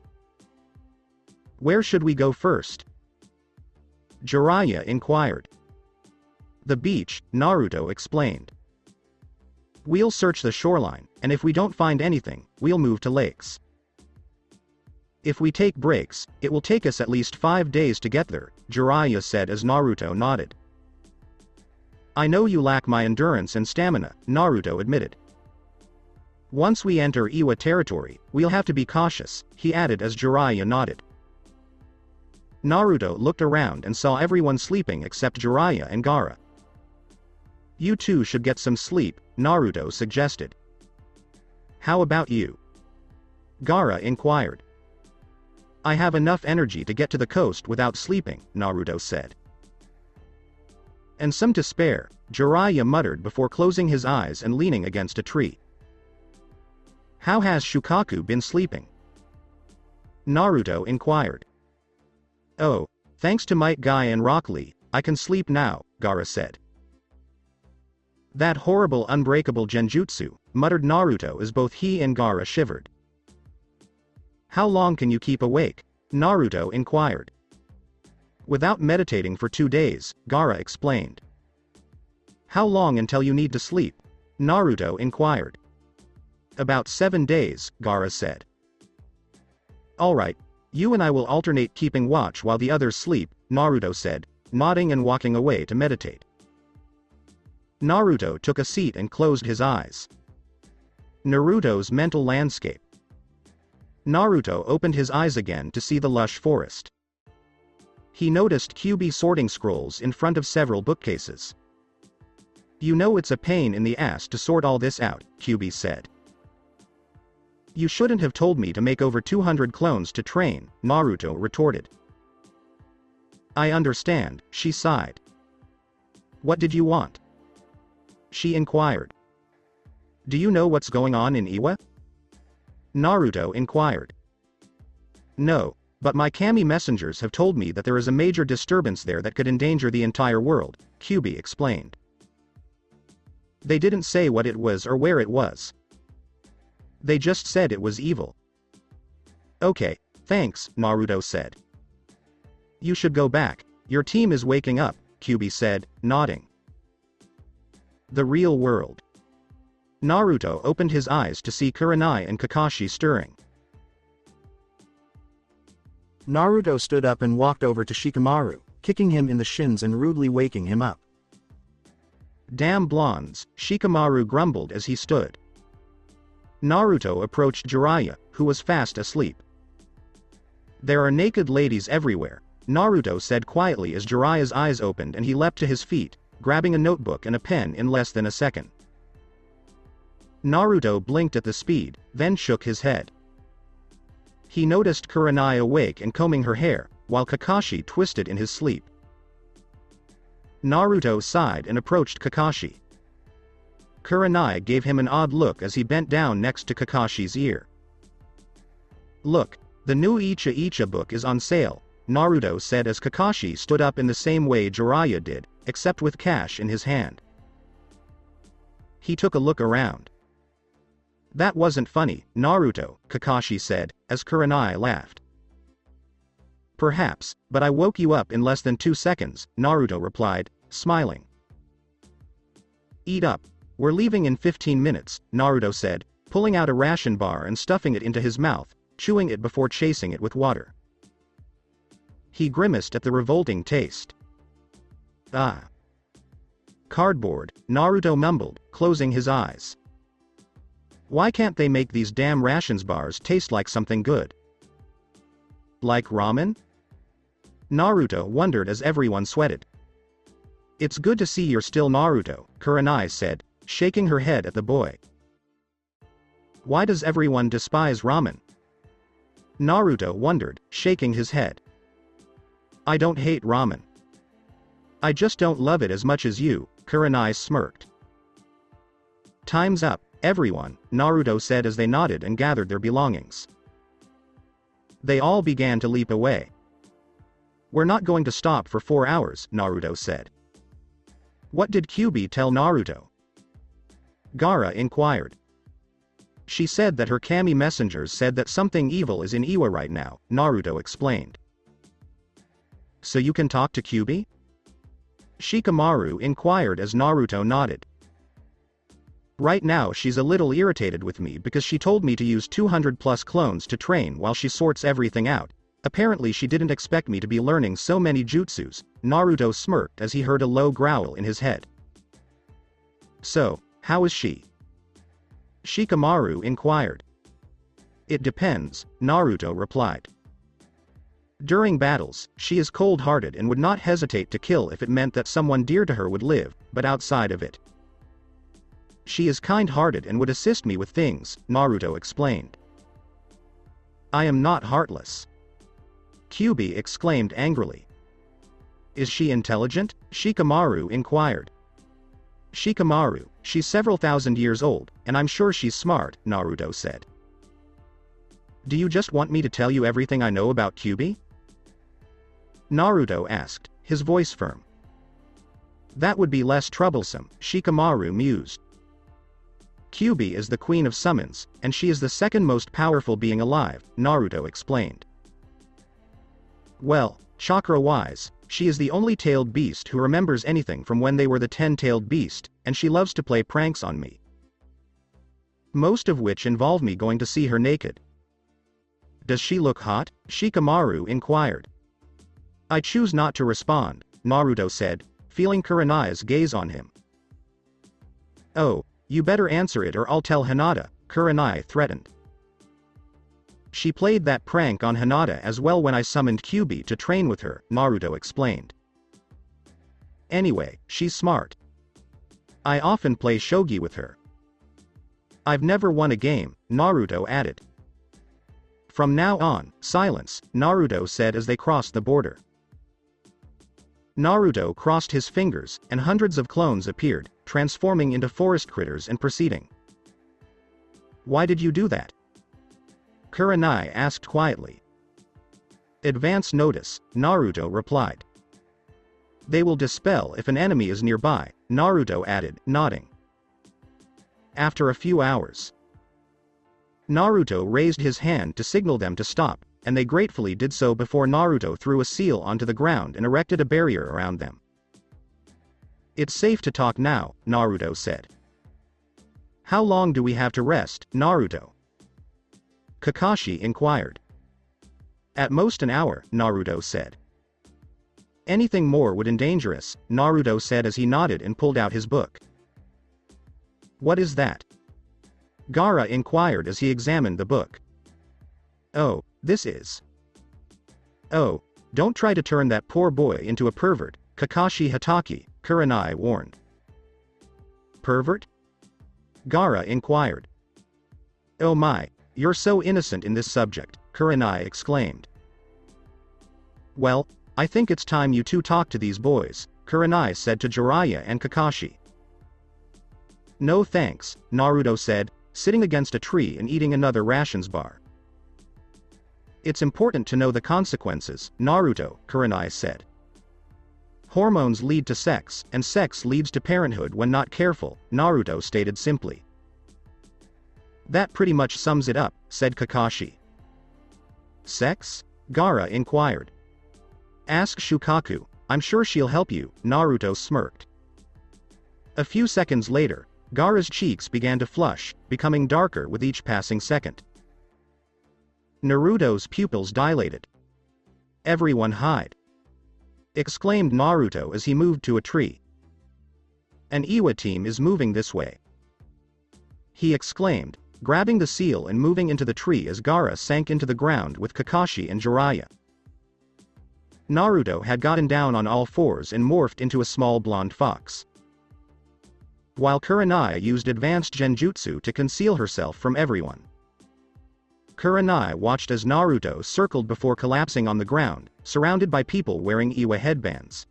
Where should we go first? Jiraiya inquired. The beach, Naruto explained. We'll search the shoreline, and if we don't find anything, we'll move to lakes. If we take breaks, it will take us at least 5 days to get there, Jiraiya said as Naruto nodded. I know you lack my endurance and stamina, Naruto admitted. Once we enter Iwa territory, we'll have to be cautious, he added as Jiraiya nodded. Naruto looked around and saw everyone sleeping except Jiraiya and Gaara. You two should get some sleep, Naruto suggested. How about you? Gaara inquired. I have enough energy to get to the coast without sleeping, Naruto said. And some to spare, Jiraiya muttered before closing his eyes and leaning against a tree. How has Shukaku been sleeping? Naruto inquired. Oh, thanks to Might Guy and Rock Lee, I can sleep now, Gaara said. That horrible unbreakable genjutsu, muttered Naruto as both he and Gaara shivered. How long can you keep awake? Naruto inquired. Without meditating for 2 days, Gaara explained. How long until you need to sleep? Naruto inquired. About 7 days, Gaara said. Alright, you and I will alternate keeping watch while the others sleep, Naruto said, nodding and walking away to meditate. Naruto took a seat and closed his eyes. Naruto's mental landscape. Naruto opened his eyes again to see the lush forest. He noticed QB sorting scrolls in front of several bookcases. You know it's a pain in the ass to sort all this out, QB said. You shouldn't have told me to make over 200 clones to train, Naruto retorted. I understand, she sighed. What did you want? She inquired. Do you know what's going on in Iwa? Naruto inquired. No, but my kami messengers have told me that there is a major disturbance there that could endanger the entire world, Kyuubi explained. They didn't say what it was or where it was. They just said it was evil. Okay, thanks, Naruto said. You should go back, your team is waking up, Kyuubi said, nodding. The real world. Naruto opened his eyes to see Kurenai and Kakashi stirring. Naruto stood up and walked over to Shikamaru, kicking him in the shins and rudely waking him up. Damn blondes, Shikamaru grumbled as he stood. Naruto approached Jiraiya, who was fast asleep. There are naked ladies everywhere, Naruto said quietly as Jiraiya's eyes opened and he leapt to his feet, grabbing a notebook and a pen in less than a second. Naruto blinked at the speed, then shook his head. He noticed Kurenai awake and combing her hair, while Kakashi twisted in his sleep. Naruto sighed and approached Kakashi. Kurenai gave him an odd look as he bent down next to Kakashi's ear. Look, the new Icha Icha book is on sale, Naruto said as Kakashi stood up in the same way Jiraiya did, except with cash in his hand. He took a look around. That wasn't funny, Naruto, Kakashi said, as Kurenai laughed. Perhaps, but I woke you up in less than 2 seconds, Naruto replied, smiling. Eat up. We're leaving in 15 minutes, Naruto said, pulling out a ration bar and stuffing it into his mouth, chewing it before chasing it with water. He grimaced at the revolting taste. Ah. Cardboard, Naruto mumbled, closing his eyes. Why can't they make these damn rations bars taste like something good? Like ramen? Naruto wondered as everyone sweated. It's good to see you're still Naruto, Kurenai said, shaking her head at the boy. Why does everyone despise ramen? Naruto wondered, shaking his head. I don't hate ramen. I just don't love it as much as you, Kurenai smirked. Time's up, everyone, Naruto said as they nodded and gathered their belongings. They all began to leap away. We're not going to stop for 4 hours, Naruto said. What did Kyuubi tell Naruto? Gaara inquired. She said that her kami messengers said that something evil is in Iwa right now, Naruto explained. So you can talk to Kyuubi? Shikamaru inquired as Naruto nodded. Right now she's a little irritated with me because she told me to use 200 plus clones to train while she sorts everything out. Apparently she didn't expect me to be learning so many jutsus, Naruto smirked as he heard a low growl in his head. So, how is she? Shikamaru inquired. It depends, Naruto replied. During battles, she is cold-hearted and would not hesitate to kill if it meant that someone dear to her would live, but outside of it. She is kind-hearted and would assist me with things, Naruto explained. I am not heartless. Kyuubi exclaimed angrily. Is she intelligent? Shikamaru inquired. Shikamaru, she's several thousand years old, and I'm sure she's smart, Naruto said. Do you just want me to tell you everything I know about Kyuubi? Naruto asked, his voice firm. That would be less troublesome, Shikamaru mused. Kyuubi is the queen of summons, and she is the second most powerful being alive, Naruto explained. Well, chakra-wise, she is the only tailed beast who remembers anything from when they were the 10-tailed beast, and she loves to play pranks on me. Most of which involve me going to see her naked. Does she look hot? Shikamaru inquired. I choose not to respond, Naruto said, feeling Kurenai's gaze on him. Oh, you better answer it or I'll tell Hinata, Kurenai threatened. She played that prank on Hinata as well when I summoned Kyuubi to train with her, Naruto explained. Anyway, she's smart. I often play shogi with her. I've never won a game, Naruto added. From now on, silence, Naruto said as they crossed the border. Naruto crossed his fingers, and hundreds of clones appeared, transforming into forest critters and proceeding. Why did you do that? Kurenai asked quietly. Advance notice, Naruto replied. They will dispel if an enemy is nearby, Naruto added, nodding. After a few hours, Naruto raised his hand to signal them to stop, and they gratefully did so before Naruto threw a seal onto the ground and erected a barrier around them. It's safe to talk now, Naruto said. How long do we have to rest, Naruto? Kakashi inquired. At most an hour, Naruto said. Anything more would endanger us, Naruto said as he nodded and pulled out his book. What is that? Gaara inquired as he examined the book. Oh, this is. Oh, don't try to turn that poor boy into a pervert, Kakashi Hatake, Kurenai warned. Pervert? Gaara inquired. Oh my, you're so innocent in this subject, Kurenai exclaimed. Well, I think it's time you two talk to these boys, Kurenai said to Jiraiya and Kakashi. No thanks, Naruto said, sitting against a tree and eating another rations bar. It's important to know the consequences, Naruto, Kurenai said. Hormones lead to sex, and sex leads to parenthood when not careful, Naruto stated simply. That pretty much sums it up, said Kakashi. Sex? Gaara inquired. Ask Shukaku, I'm sure she'll help you, Naruto smirked. A few seconds later, Gaara's cheeks began to flush, becoming darker with each passing second. Naruto's pupils dilated. Everyone hide! Exclaimed Naruto as he moved to a tree. An Iwa team is moving this way. He exclaimed, grabbing the seal and moving into the tree as Gaara sank into the ground with Kakashi and Jiraiya. Naruto had gotten down on all fours and morphed into a small blonde fox. While Kurenai used advanced genjutsu to conceal herself from everyone. Kurenai watched as Naruto circled before collapsing on the ground, surrounded by people wearing Iwa headbands.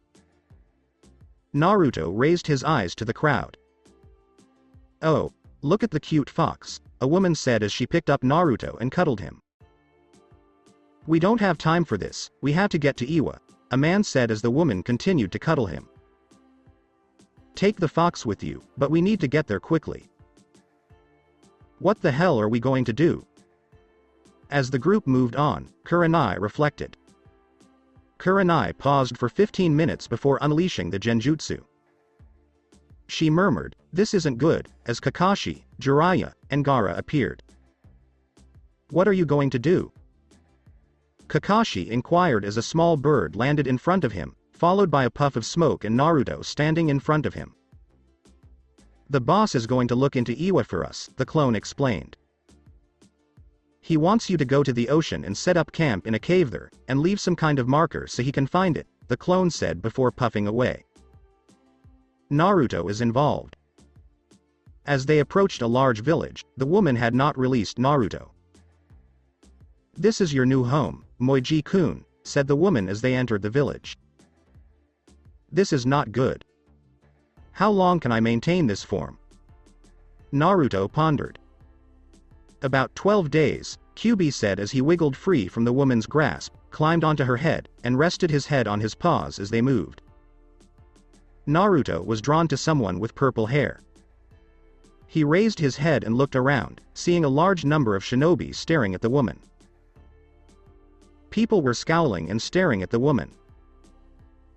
Naruto raised his eyes to the crowd. Oh, look at the cute fox, a woman said as she picked up Naruto and cuddled him. We don't have time for this, we have to get to Iwa, a man said as the woman continued to cuddle him. Take the fox with you, but we need to get there quickly. What the hell are we going to do? As the group moved on, Kurenai reflected. Kurenai paused for 15 minutes before unleashing the genjutsu. She murmured, this isn't good, as Kakashi, Jiraiya, and Gaara appeared. What are you going to do? Kakashi inquired as a small bird landed in front of him, followed by a puff of smoke and Naruto standing in front of him. The boss is going to look into Iwa for us, the clone explained. He wants you to go to the ocean and set up camp in a cave there, and leave some kind of marker so he can find it, the clone said before puffing away. Naruto is involved. As they approached a large village, the woman had not released Naruto. This is your new home, Moiji-kun, said the woman as they entered the village. This is not good. How long can I maintain this form? Naruto pondered. About 12 days, Kyubi said as he wiggled free from the woman's grasp, climbed onto her head, and rested his head on his paws as they moved. Naruto was drawn to someone with purple hair. He raised his head and looked around, seeing a large number of shinobi staring at the woman. People were scowling and staring at the woman.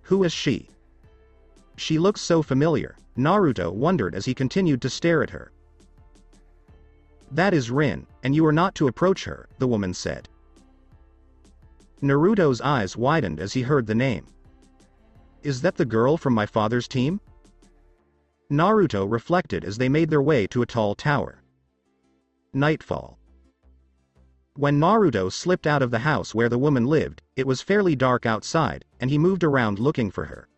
Who is she? She looks so familiar, Naruto wondered as he continued to stare at her. That is Rin, and you are not to approach her, the woman said. Naruto's eyes widened as he heard the name. Is that the girl from my father's team? Naruto reflected as they made their way to a tall tower. Nightfall. When Naruto slipped out of the house where the woman lived, it was fairly dark outside, and he moved around looking for her.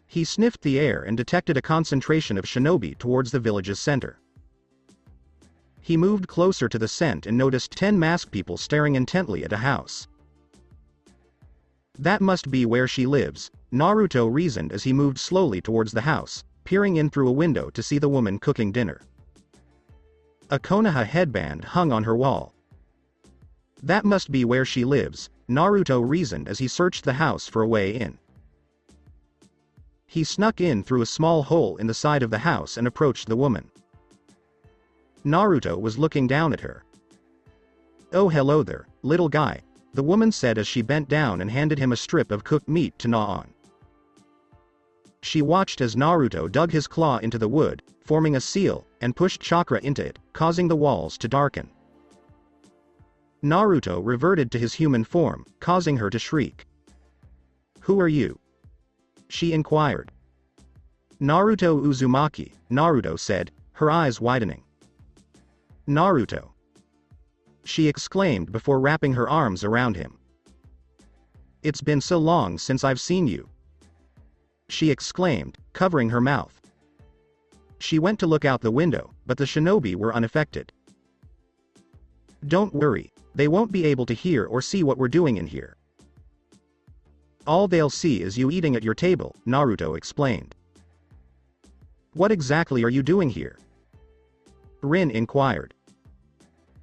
He sniffed the air and detected a concentration of shinobi towards the village's center. He moved closer to the scent and noticed 10 masked people staring intently at a house. That must be where she lives, Naruto reasoned as he moved slowly towards the house, peering in through a window to see the woman cooking dinner. A Konoha headband hung on her wall. That must be where she lives, Naruto reasoned as he searched the house for a way in. He snuck in through a small hole in the side of the house and approached the woman. Naruto was looking down at her. "Oh, hello there, little guy," the woman said as she bent down and handed him a strip of cooked meat to gnaw on. She watched as Naruto dug his claw into the wood, forming a seal, and pushed chakra into it, causing the walls to darken. Naruto reverted to his human form, causing her to shriek. "Who are you?" she inquired. "Naruto Uzumaki," Naruto said, her eyes widening. "Naruto!" she exclaimed before wrapping her arms around him. "It's been so long since I've seen you," she exclaimed, covering her mouth. She went to look out the window, but the shinobi were unaffected. "Don't worry, they won't be able to hear or see what we're doing in here. All they'll see is you eating at your table," Naruto explained. "What exactly are you doing here?" Rin inquired.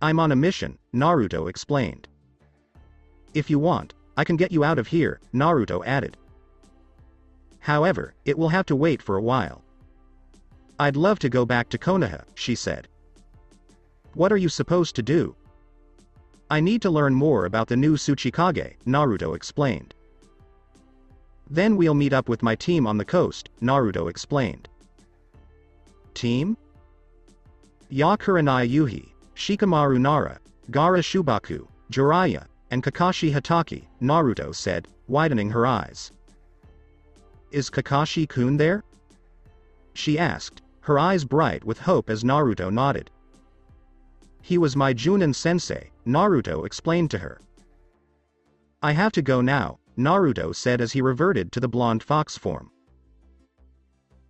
"I'm on a mission," Naruto explained. "If you want, I can get you out of here," Naruto added. "However, it will have to wait for a while." "I'd love to go back to Konoha," she said. "What are you supposed to do?" "I need to learn more about the new Tsuchikage," Naruto explained. "Then we'll meet up with my team on the coast," Naruto explained. "Team?" Yakuranai Yuhi, Shikamaru Nara, Gaara Shubaku, Jiraiya, and Kakashi Hatake, Naruto said, widening her eyes. "Is Kakashi-kun there?" she asked, her eyes bright with hope as Naruto nodded. "He was my Junin sensei," Naruto explained to her. "I have to go now," Naruto said as he reverted to the blonde fox form.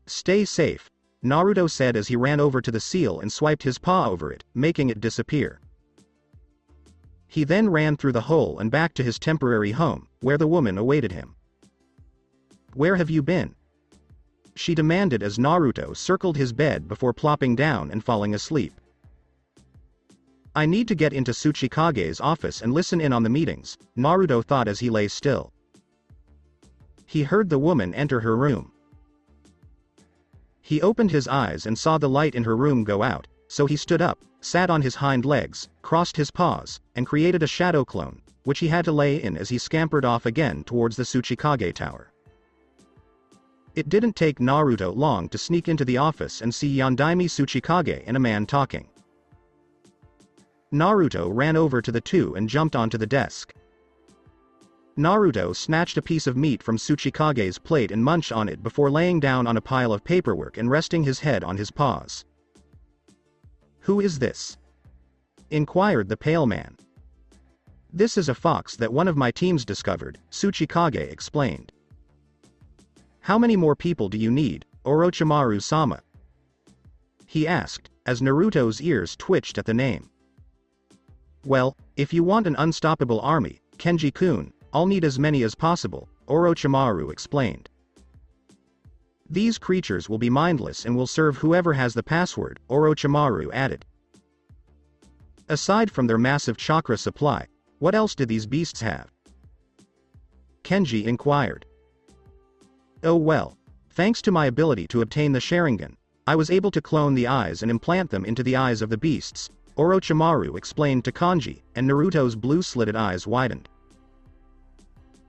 "Stay safe," Naruto said as he ran over to the seal and swiped his paw over it, making it disappear. He then ran through the hole and back to his temporary home, where the woman awaited him. "Where have you been?" she demanded as Naruto circled his bed before plopping down and falling asleep. "I need to get into Tsuchikage's office and listen in on the meetings," Naruto thought as he lay still. He heard the woman enter her room. He opened his eyes and saw the light in her room go out, so he stood up, sat on his hind legs, crossed his paws, and created a shadow clone, which he had to lay in as he scampered off again towards the Tsuchikage tower. It didn't take Naruto long to sneak into the office and see Yondaime Tsuchikage and a man talking. Naruto ran over to the two and jumped onto the desk. Naruto snatched a piece of meat from Tsuchikage's plate and munched on it before laying down on a pile of paperwork and resting his head on his paws. "Who is this?" inquired the pale man. "This is a fox that one of my teams discovered," Tsuchikage explained. "How many more people do you need, Orochimaru-sama?" he asked, as Naruto's ears twitched at the name. "Well, if you want an unstoppable army, Kenji-kun, I'll need as many as possible," Orochimaru explained. "These creatures will be mindless and will serve whoever has the password," Orochimaru added. "Aside from their massive chakra supply, what else do these beasts have?" Kenji inquired. "Oh well, thanks to my ability to obtain the Sharingan, I was able to clone the eyes and implant them into the eyes of the beasts," Orochimaru explained to Kanji, and Naruto's blue-slitted eyes widened.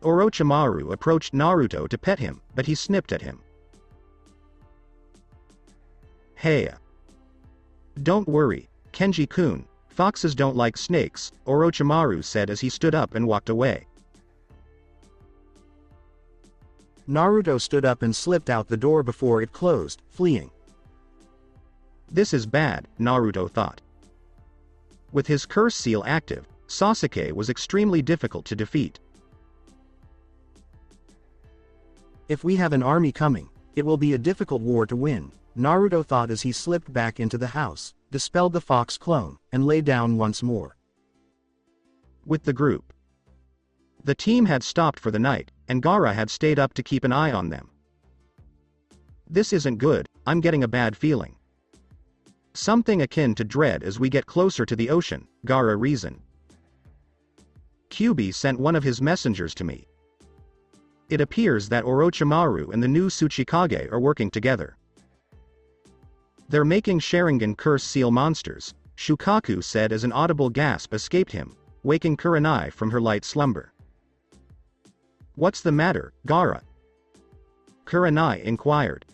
Orochimaru approached Naruto to pet him, but he snipped at him. "Hey. Don't worry, Kenji-kun, foxes don't like snakes," Orochimaru said as he stood up and walked away. Naruto stood up and slipped out the door before it closed, fleeing. This is bad, Naruto thought. With his curse seal active, Sasuke was extremely difficult to defeat. If we have an army coming, it will be a difficult war to win, Naruto thought as he slipped back into the house, dispelled the fox clone, and lay down once more. With the group. The team had stopped for the night, and Gaara had stayed up to keep an eye on them. This isn't good, I'm getting a bad feeling. Something akin to dread as we get closer to the ocean, Gaara reasoned. Kyuubi sent one of his messengers to me. It appears that Orochimaru and the new Tsuchikage are working together. They're making Sharingan curse seal monsters, Shukaku said as an audible gasp escaped him, waking Kurenai from her light slumber. What's the matter, Gaara? Kurenai inquired.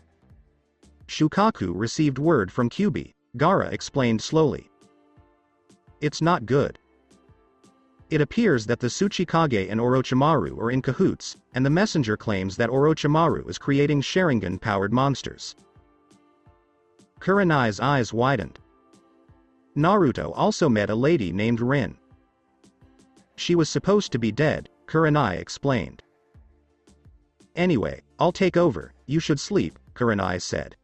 Shukaku received word from Kyuubi, Gaara explained slowly. It's not good. It appears that the Tsuchikage and Orochimaru are in cahoots, and the messenger claims that Orochimaru is creating Sharingan-powered monsters. Kurenai's eyes widened. Naruto also met a lady named Rin. She was supposed to be dead, Kurenai explained. Anyway, I'll take over, you should sleep, Kurenai said.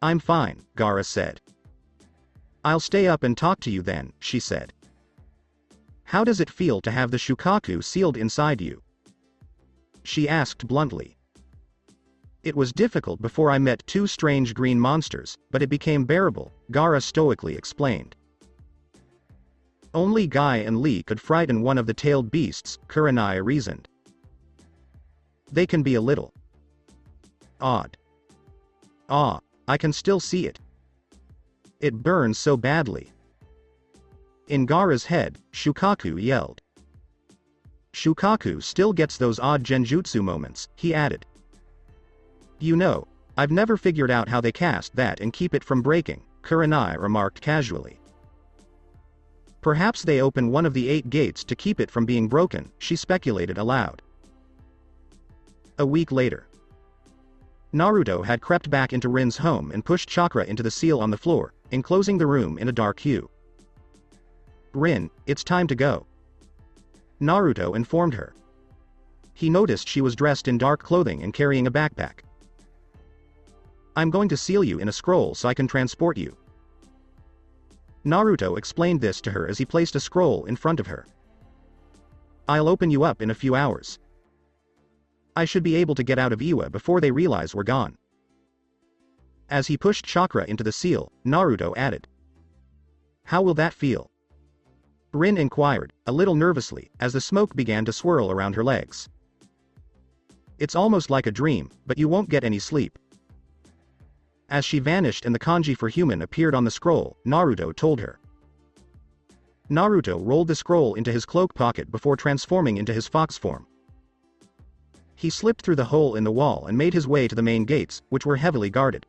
I'm fine, Gaara said. I'll stay up and talk to you then, she said. How does it feel to have the Shukaku sealed inside you? She asked bluntly. It was difficult before I met two strange green monsters, but it became bearable, Gaara stoically explained. Only Guy and Lee could frighten one of the tailed beasts, Kurenai reasoned. They can be a little odd. Ah, I can still see it. It burns so badly. In Gaara's head, Shukaku yelled. Shukaku still gets those odd genjutsu moments, he added. You know, I've never figured out how they cast that and keep it from breaking, Kurenai remarked casually. Perhaps they open one of the 8 gates to keep it from being broken, she speculated aloud. A week later. Naruto had crept back into Rin's home and pushed chakra into the seal on the floor, enclosing the room in a dark hue. Rin, it's time to go. Naruto informed her. He noticed she was dressed in dark clothing and carrying a backpack. I'm going to seal you in a scroll so I can transport you. Naruto explained this to her as he placed a scroll in front of her. I'll open you up in a few hours. I should be able to get out of Iwa before they realize we're gone. As he pushed chakra into the seal, Naruto added. How will that feel? Rin inquired, a little nervously, as the smoke began to swirl around her legs. It's almost like a dream, but you won't get any sleep. As she vanished and the kanji for human appeared on the scroll, Naruto told her. Naruto rolled the scroll into his cloak pocket before transforming into his fox form. He slipped through the hole in the wall and made his way to the main gates, which were heavily guarded.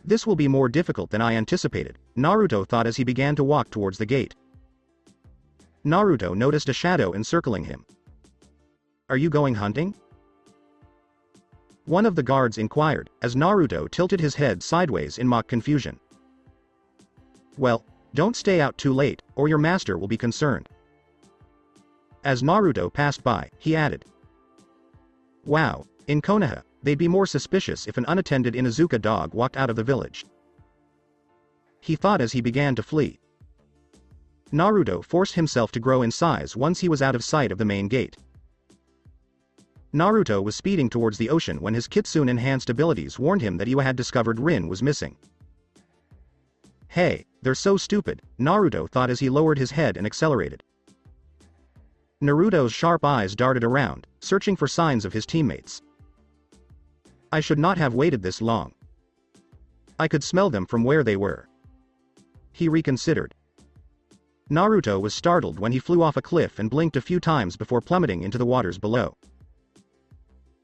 This will be more difficult than I anticipated, Naruto thought as he began to walk towards the gate. Naruto noticed a shadow encircling him. Are you going hunting? One of the guards inquired, as Naruto tilted his head sideways in mock confusion. Well, don't stay out too late, or your master will be concerned. As Naruto passed by, he added. Wow, in Konoha, they'd be more suspicious if an unattended Inuzuka dog walked out of the village. He thought as he began to flee. Naruto forced himself to grow in size once he was out of sight of the main gate. Naruto was speeding towards the ocean when his Kitsune-enhanced abilities warned him that Iwa had discovered Rin was missing. Hey, they're so stupid, Naruto thought as he lowered his head and accelerated. Naruto's sharp eyes darted around, searching for signs of his teammates. I should not have waited this long. I could smell them from where they were. He reconsidered. Naruto was startled when he flew off a cliff and blinked a few times before plummeting into the waters below.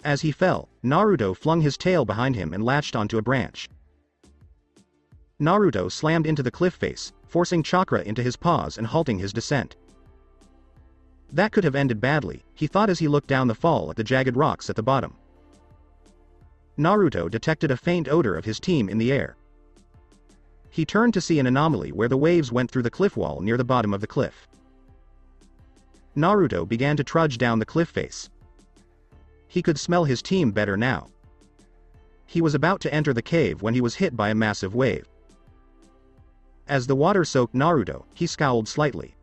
As he fell, Naruto flung his tail behind him and latched onto a branch. Naruto slammed into the cliff face, forcing chakra into his paws and halting his descent. That could have ended badly, he thought as he looked down the fall at the jagged rocks at the bottom. Naruto detected a faint odor of his team in the air. He turned to see an anomaly where the waves went through the cliff wall near the bottom of the cliff. Naruto began to trudge down the cliff face. He could smell his team better now. He was about to enter the cave when he was hit by a massive wave. As the water soaked Naruto, he scowled slightly.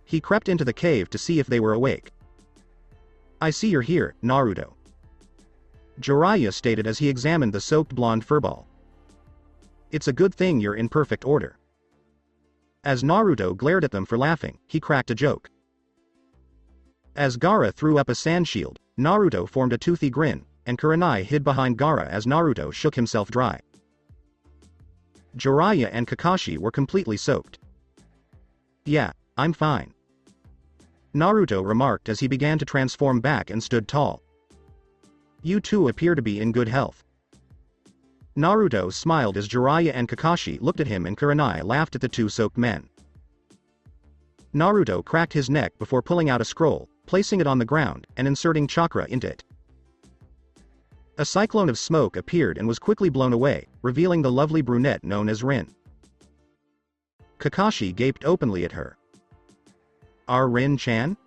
He crept into the cave to see if they were awake. "I see you're here, Naruto," Jiraiya stated as he examined the soaked blonde furball. "It's a good thing you're in perfect order." As Naruto glared at them for laughing, he cracked a joke. As Gaara threw up a sand shield, Naruto formed a toothy grin, and Kurenai hid behind Gaara as Naruto shook himself dry. Jiraiya and Kakashi were completely soaked. "Yeah, I'm fine," Naruto remarked as he began to transform back and stood tall. "You two appear to be in good health." Naruto smiled as Jiraiya and Kakashi looked at him and Kurenai laughed at the two soaked men. Naruto cracked his neck before pulling out a scroll, placing it on the ground, and inserting chakra into it. A cyclone of smoke appeared and was quickly blown away, revealing the lovely brunette known as Rin. Kakashi gaped openly at her. "Our Rin-chan?"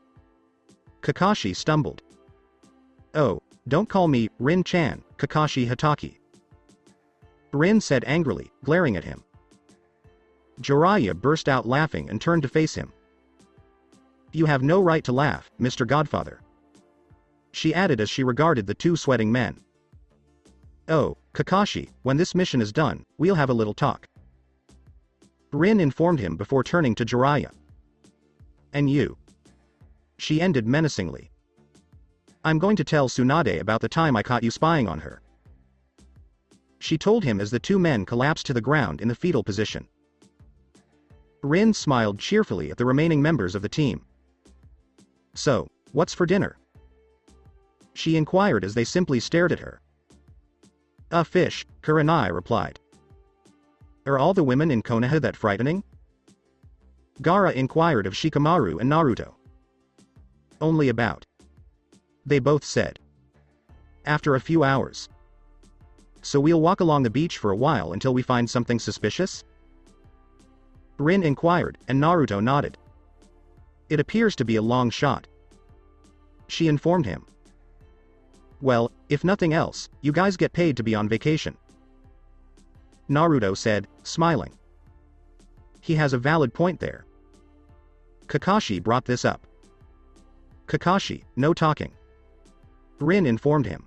Kakashi stumbled. "Oh, don't call me Rin-chan, Kakashi Hatake," Rin said angrily, glaring at him. Jiraiya burst out laughing and turned to face him. "You have no right to laugh, Mr. Godfather," she added as she regarded the two sweating men. "Oh, Kakashi, when this mission is done, we'll have a little talk," Rin informed him before turning to Jiraiya. "And you," she ended menacingly. "I'm going to tell Tsunade about the time I caught you spying on her," she told him as the two men collapsed to the ground in the fetal position. Rin smiled cheerfully at the remaining members of the team. "So, what's for dinner?" she inquired as they simply stared at her. "A fish," Kurenai replied. "Are all the women in Konoha that frightening?" Gaara inquired of Shikamaru and Naruto. "Only about," they both said. "After a few hours. So we'll walk along the beach for a while until we find something suspicious?" Rin inquired, and Naruto nodded. "It appears to be a long shot," she informed him. "Well, if nothing else, you guys get paid to be on vacation," Naruto said, smiling. "He has a valid point there." Kakashi brought this up. "Kakashi, no talking," Rin informed him.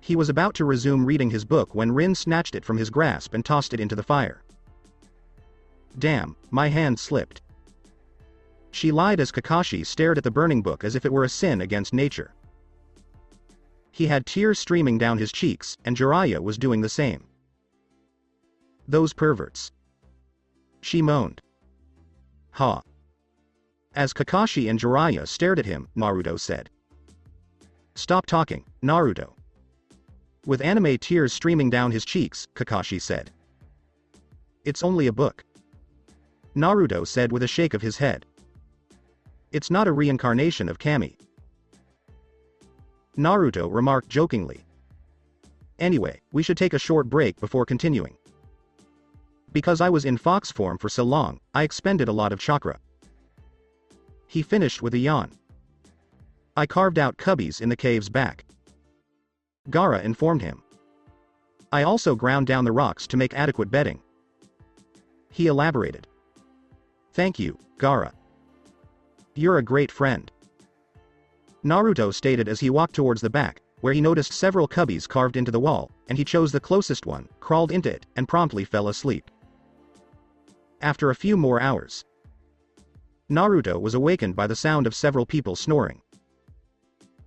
He was about to resume reading his book when Rin snatched it from his grasp and tossed it into the fire. "Damn, my hand slipped," she lied as Kakashi stared at the burning book as if it were a sin against nature. He had tears streaming down his cheeks, and Jiraiya was doing the same. "Those perverts," she moaned. "Ha." As Kakashi and Jiraiya stared at him, Naruto said. "Stop talking, Naruto." With anime tears streaming down his cheeks, Kakashi said. "It's only a book," Naruto said with a shake of his head. "It's not a reincarnation of Kami," Naruto remarked jokingly. "Anyway, we should take a short break before continuing. Because I was in fox form for so long, I expended a lot of chakra." He finished with a yawn. "I carved out cubbies in the cave's back," Gaara informed him. "I also ground down the rocks to make adequate bedding," he elaborated. "Thank you, Gaara. You're a great friend," Naruto stated as he walked towards the back, where he noticed several cubbies carved into the wall, and he chose the closest one, crawled into it, and promptly fell asleep. After a few more hours, Naruto was awakened by the sound of several people snoring.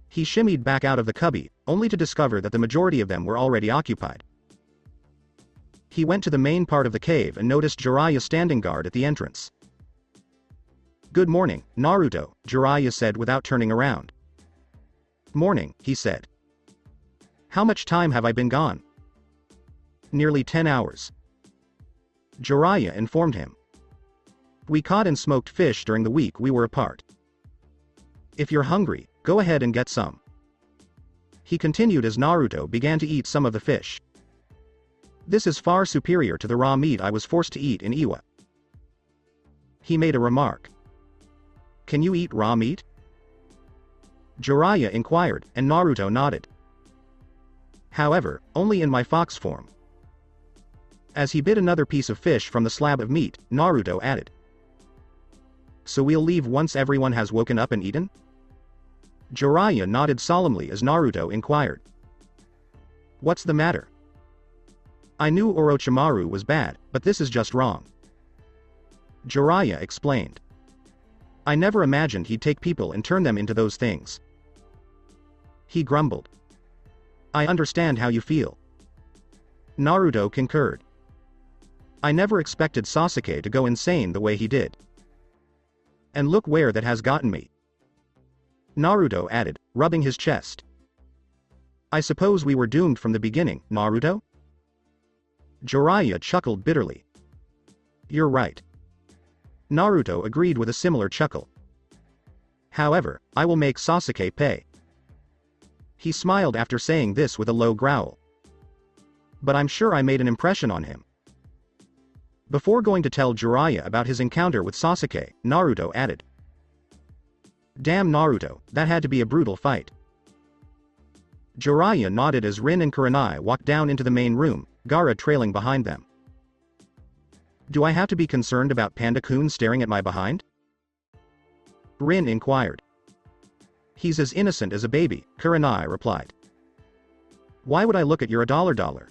He shimmied back out of the cubby, only to discover that the majority of them were already occupied. He went to the main part of the cave and noticed Jiraiya standing guard at the entrance. "Good morning, Naruto," Jiraiya said without turning around. "Morning," he said. "How much time have I been gone?" "Nearly 10 hours. Jiraiya informed him. "We caught and smoked fish during the week we were apart. If you're hungry, go ahead and get some," he continued as Naruto began to eat some of the fish. "This is far superior to the raw meat I was forced to eat in Iwa," he made a remark. "Can you eat raw meat?" Jiraiya inquired, and Naruto nodded. "However, only in my fox form." As he bit another piece of fish from the slab of meat, Naruto added. So we'll leave once everyone has woken up and eaten? Jiraiya nodded solemnly as Naruto inquired. What's the matter? I knew Orochimaru was bad, but this is just wrong. Jiraiya explained. I never imagined he'd take people and turn them into those things. He grumbled. I understand how you feel. Naruto concurred. I never expected Sasuke to go insane the way he did. And look where that has gotten me. Naruto added, rubbing his chest. I suppose we were doomed from the beginning, Naruto? Jiraiya chuckled bitterly. You're right. Naruto agreed with a similar chuckle. However, I will make Sasuke pay. He smiled after saying this with a low growl. But I'm sure I made an impression on him. Before going to tell Jiraiya about his encounter with Sasuke, Naruto added. Damn Naruto, that had to be a brutal fight. Jiraiya nodded as Rin and Kurenai walked down into the main room, Gaara trailing behind them. Do I have to be concerned about Panda-kun staring at my behind? Rin inquired. He's as innocent as a baby, Kurenai replied. Why would I look at your $1?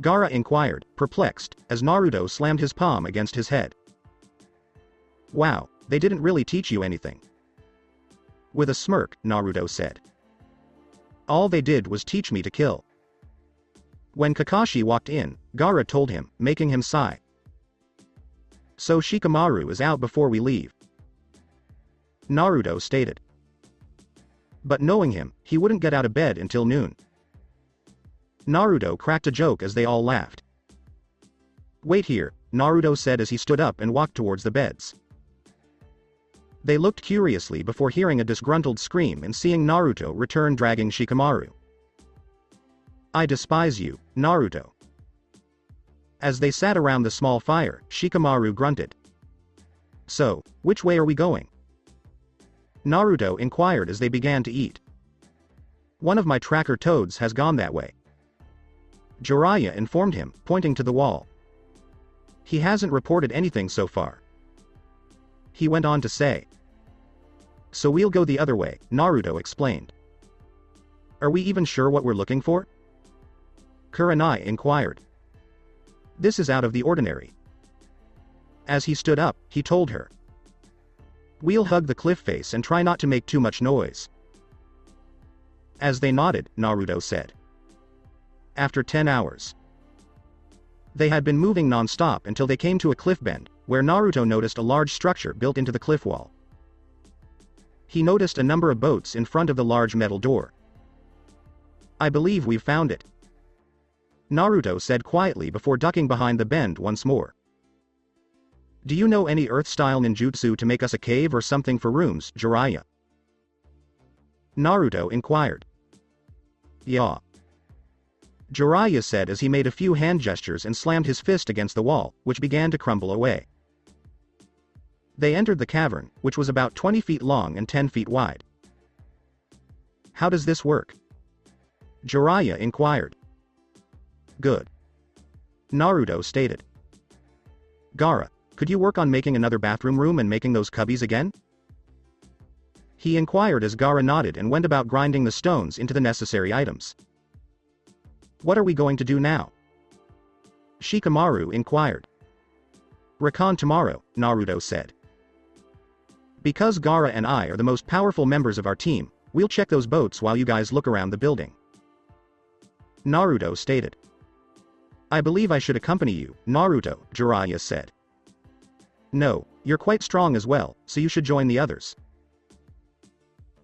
Gaara inquired, perplexed, as Naruto slammed his palm against his head. Wow, they didn't really teach you anything. With a smirk, Naruto said. All they did was teach me to kill. When Kakashi walked in, Gaara told him, making him sigh. So Shikamaru is out before we leave. Naruto stated. But knowing him, he wouldn't get out of bed until noon. Naruto cracked a joke as they all laughed. Wait here, Naruto said as he stood up and walked towards the beds. They looked curiously before hearing a disgruntled scream and seeing Naruto return dragging Shikamaru. I despise you, Naruto. As they sat around the small fire, Shikamaru grunted. So, which way are we going? Naruto inquired as they began to eat. One of my tracker toads has gone that way. Jiraiya informed him, pointing to the wall. He hasn't reported anything so far. He went on to say. So we'll go the other way, Naruto explained. Are we even sure what we're looking for? Kurenai inquired. This is out of the ordinary. As he stood up, he told her. We'll hug the cliff face and try not to make too much noise. As they nodded, Naruto said. After 10 hours. They had been moving non-stop until they came to a cliff bend, where Naruto noticed a large structure built into the cliff wall. He noticed a number of boats in front of the large metal door. I believe we've found it. Naruto said quietly before ducking behind the bend once more. Do you know any Earth-style ninjutsu to make us a cave or something for rooms, Jiraiya? Naruto inquired. Yeah. Jiraiya said as he made a few hand gestures and slammed his fist against the wall, which began to crumble away. They entered the cavern, which was about 20 feet long and 10 feet wide. How does this work? Jiraiya inquired. Good. Naruto stated. Gaara, could you work on making another bathroom room and making those cubbies again? He inquired as Gaara nodded and went about grinding the stones into the necessary items. What are we going to do now? Shikamaru inquired. Recon tomorrow, Naruto said. Because Gaara and I are the most powerful members of our team, we'll check those boats while you guys look around the building. Naruto stated. I believe I should accompany you, Naruto, Jiraiya said. No, you're quite strong as well, so you should join the others.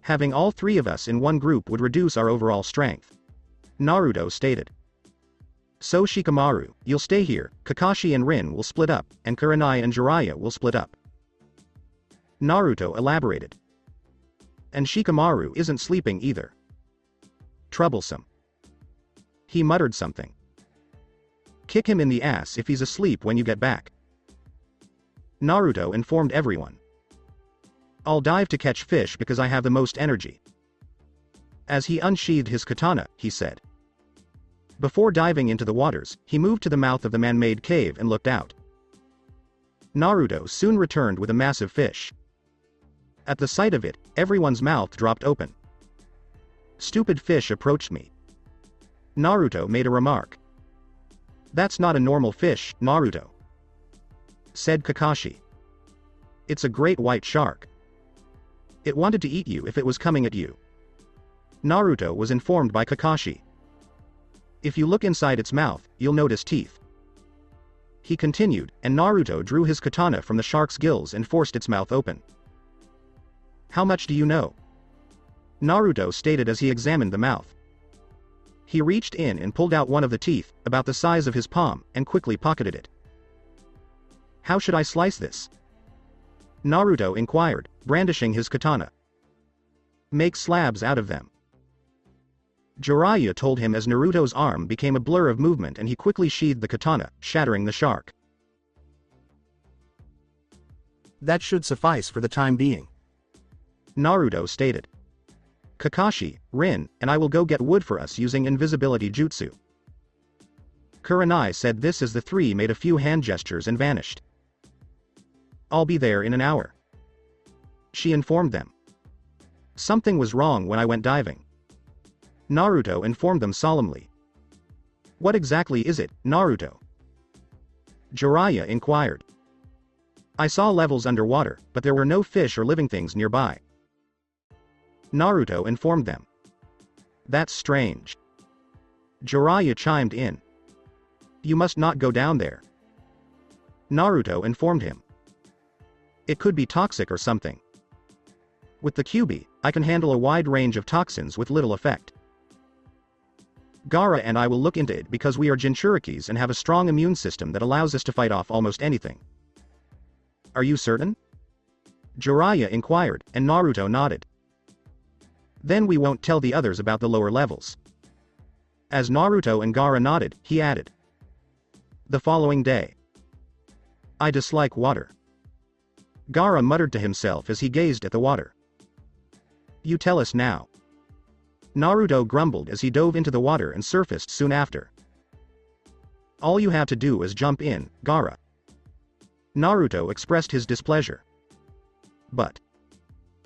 Having all three of us in one group would reduce our overall strength. Naruto stated. So Shikamaru, you'll stay here, Kakashi and Rin will split up, and Kurenai and Jiraiya will split up. Naruto elaborated. And Shikamaru isn't sleeping either. Troublesome. He muttered something. Kick him in the ass if he's asleep when you get back. Naruto informed everyone. I'll dive to catch fish because I have the most energy. As he unsheathed his katana, he said. Before diving into the waters, he moved to the mouth of the man-made cave and looked out. Naruto soon returned with a massive fish. At the sight of it, everyone's mouth dropped open. "Stupid fish approached me." Naruto made a remark. "That's not a normal fish, Naruto," said Kakashi. "It's a great white shark. It wanted to eat you if it was coming at you." Naruto was informed by Kakashi. "If you look inside its mouth, you'll notice teeth." He continued, and Naruto drew his katana from the shark's gills and forced its mouth open. "How much do you know?" Naruto stated as he examined the mouth. He reached in and pulled out one of the teeth, about the size of his palm, and quickly pocketed it. "How should I slice this?" Naruto inquired, brandishing his katana. "Make slabs out of them." Jiraiya told him as Naruto's arm became a blur of movement and he quickly sheathed the katana, shattering the shark. "That should suffice for the time being," Naruto stated. "Kakashi, Rin, and I will go get wood for us using invisibility jutsu." Kurenai said this as the three made a few hand gestures and vanished. "I'll be there in an hour," she informed them. "Something was wrong when I went diving," Naruto informed them solemnly. "What exactly is it, Naruto?" Jiraiya inquired. "I saw levels underwater, but there were no fish or living things nearby," Naruto informed them. "That's strange." Jiraiya chimed in. "You must not go down there," Naruto informed him. "It could be toxic or something. With the Kyuubi, I can handle a wide range of toxins with little effect. Gaara and I will look into it because we are Jinchurikis and have a strong immune system that allows us to fight off almost anything." "Are you certain?" Jiraiya inquired, and Naruto nodded. "Then we won't tell the others about the lower levels." As Naruto and Gaara nodded, he added. The following day. "I dislike water." Gaara muttered to himself as he gazed at the water. "You tell us now." Naruto grumbled as he dove into the water and surfaced soon after. "All you have to do is jump in, Gaara." Naruto expressed his displeasure. "But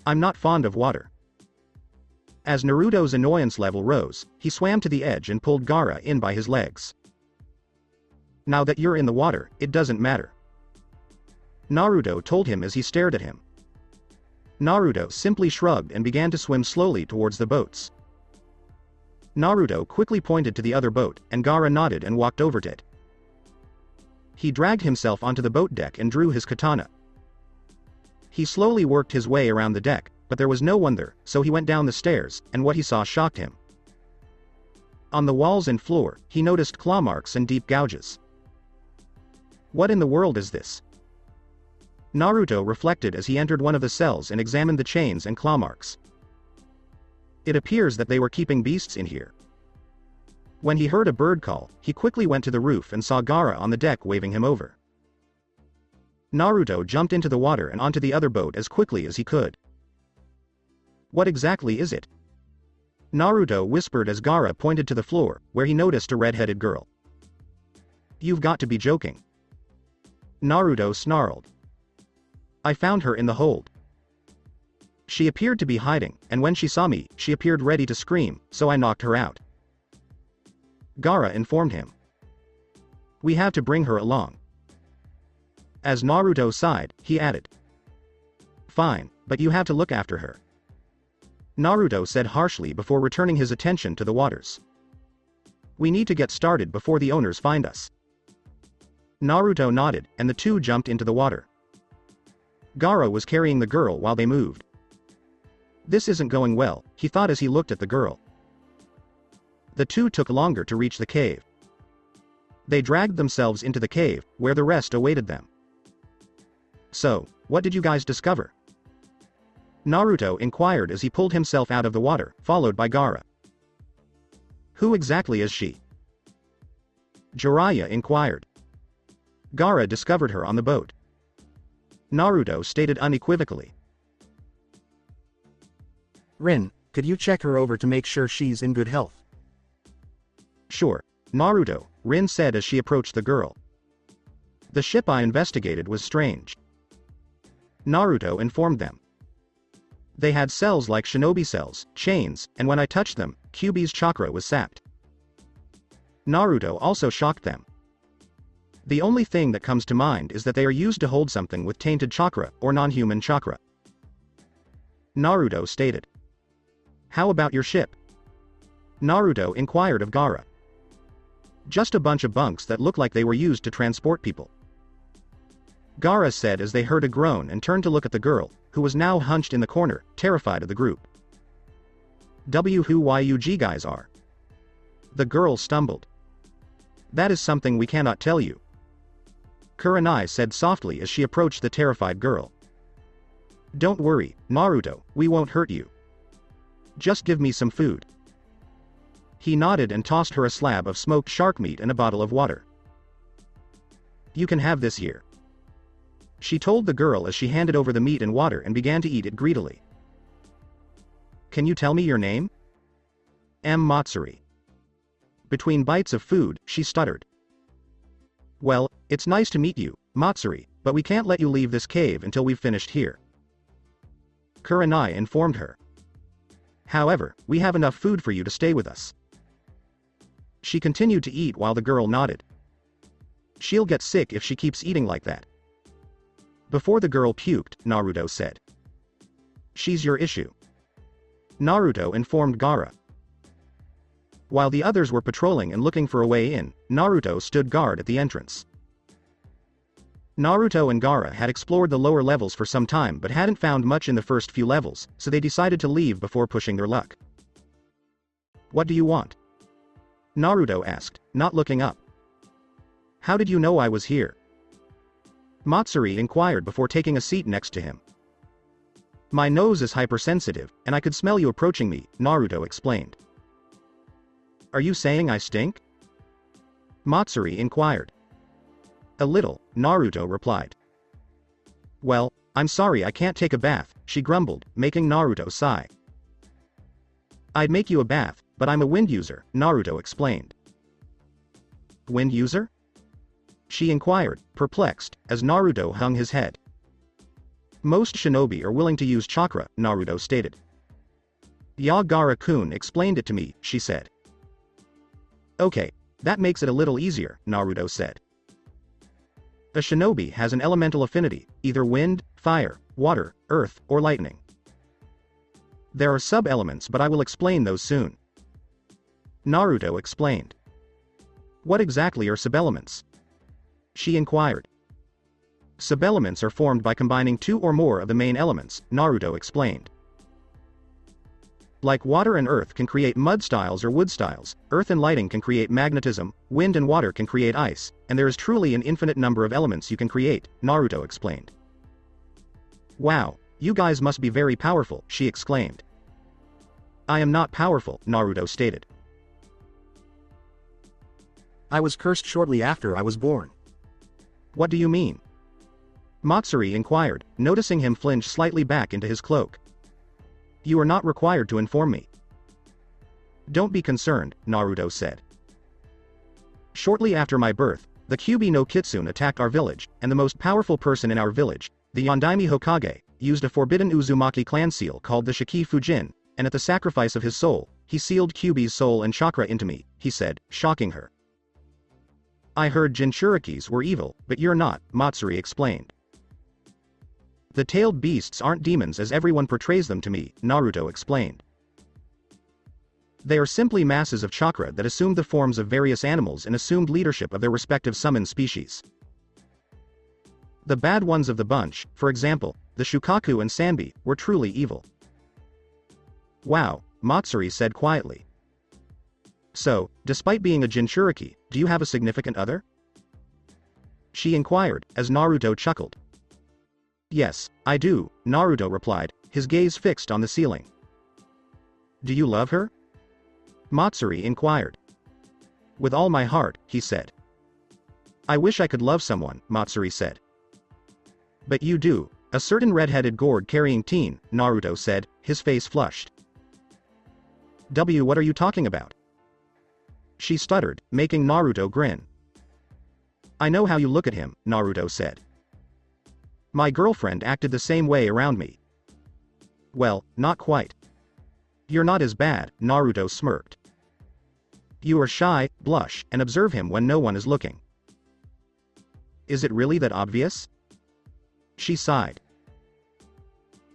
I'm not fond of water." As Naruto's annoyance level rose, he swam to the edge and pulled Gaara in by his legs. "Now that you're in the water, it doesn't matter," Naruto told him as he stared at him. Naruto simply shrugged and began to swim slowly towards the boats. Naruto quickly pointed to the other boat, and Gaara nodded and walked over to it. He dragged himself onto the boat deck and drew his katana. He slowly worked his way around the deck, but there was no one there, so he went down the stairs, and what he saw shocked him. On the walls and floor, he noticed claw marks and deep gouges. What in the world is this? Naruto reflected as he entered one of the cells and examined the chains and claw marks. It appears that they were keeping beasts in here. When he heard a bird call, he quickly went to the roof and saw Gaara on the deck waving him over. Naruto jumped into the water and onto the other boat as quickly as he could. What exactly is it? Naruto whispered as Gaara pointed to the floor, where he noticed a red-headed girl. You've got to be joking. Naruto snarled. I found her in the hold. She appeared to be hiding, and when she saw me, she appeared ready to scream, so I knocked her out. Gaara informed him. We have to bring her along. As Naruto sighed, he added. Fine, but you have to look after her. Naruto said harshly before returning his attention to the waters. We need to get started before the owners find us. Naruto nodded, and the two jumped into the water. Gaara was carrying the girl while they moved. This isn't going well, he thought as he looked at the girl. The two took longer to reach the cave. They dragged themselves into the cave, where the rest awaited them. So, what did you guys discover? Naruto inquired as he pulled himself out of the water, followed by Gaara. Who exactly is she? Jiraiya inquired. Gaara discovered her on the boat. Naruto stated unequivocally. Rin, could you check her over to make sure she's in good health? Sure. Naruto, Rin said as she approached the girl. The ship I investigated was strange. Naruto informed them. They had cells like shinobi cells, chains, and when I touched them, Kyuubi's chakra was sapped. Naruto also shocked them. The only thing that comes to mind is that they are used to hold something with tainted chakra or non-human chakra. Naruto stated. How about your ship? Naruto inquired of Gaara. Just a bunch of bunks that look like they were used to transport people. Gaara said as they heard a groan and turned to look at the girl, who was now hunched in the corner, terrified of the group. Who you guys are? The girl stumbled. That is something we cannot tell you. Kurenai said softly as she approached the terrified girl. Don't worry, Naruto, we won't hurt you. Just give me some food. He nodded and tossed her a slab of smoked shark meat and a bottle of water. You can have this here. She told the girl as she handed over the meat and water and began to eat it greedily. Can you tell me your name? Matsuri. Between bites of food, she stuttered. Well, it's nice to meet you, Matsuri, but we can't let you leave this cave until we've finished here. Kurenai informed her. However, we have enough food for you to stay with us. She continued to eat while the girl nodded. She'll get sick if she keeps eating like that. Before the girl puked, Naruto said. She's your issue. Naruto informed Gaara. While the others were patrolling and looking for a way in, Naruto stood guard at the entrance. Naruto and Gaara had explored the lower levels for some time but hadn't found much in the first few levels, so they decided to leave before pushing their luck. What do you want? Naruto asked, not looking up. How did you know I was here? Matsuri inquired before taking a seat next to him. My nose is hypersensitive, and I could smell you approaching me, Naruto explained. Are you saying I stink? Matsuri inquired. A little, Naruto replied. Well, I'm sorry I can't take a bath, she grumbled, making Naruto sigh. I'd make you a bath, but I'm a wind user, Naruto explained. Wind user? She inquired, perplexed, as Naruto hung his head. Most shinobi are willing to use chakra, Naruto stated. Gaara-kun explained it to me, she said. Okay, that makes it a little easier, Naruto said. A shinobi has an elemental affinity, either wind, fire, water, earth, or lightning. There are sub-elements but I will explain those soon. Naruto explained. What exactly are sub-elements? She inquired. Sub-elements are formed by combining two or more of the main elements, Naruto explained. Like water and earth can create mud styles or wood styles, earth and lighting can create magnetism, wind and water can create ice, and there is truly an infinite number of elements you can create, Naruto explained. Wow, you guys must be very powerful, she exclaimed. I am not powerful, Naruto stated. I was cursed shortly after I was born. What do you mean? Matsuri inquired, noticing him flinch slightly back into his cloak. You are not required to inform me. Don't be concerned, Naruto said. Shortly after my birth, the Kyuubi no Kitsune attacked our village, and the most powerful person in our village, the Yondaime Hokage, used a forbidden Uzumaki clan seal called the Shiki Fujin, and at the sacrifice of his soul, he sealed Kyuubi's soul and chakra into me, he said, shocking her. I heard Jinchurikis were evil, but you're not, Matsuri explained. The tailed beasts aren't demons as everyone portrays them to me, Naruto explained. They are simply masses of chakra that assumed the forms of various animals and assumed leadership of their respective summoned species. The bad ones of the bunch, for example, the Shukaku and Sanbi, were truly evil. Wow, Matsuri said quietly. So, despite being a Jinchuriki, do you have a significant other? She inquired, as Naruto chuckled. Yes, I do, Naruto replied, his gaze fixed on the ceiling. Do you love her? Matsuri inquired. With all my heart, he said. I wish I could love someone, Matsuri said. But you do, a certain red-headed gourd carrying teen, Naruto said, his face flushed. What are you talking about? she stuttered, making Naruto grin. I know how you look at him, Naruto said. My girlfriend acted the same way around me. Well, not quite. You're not as bad, Naruto smirked. You are shy, blush, and observe him when no one is looking. Is it really that obvious? She sighed.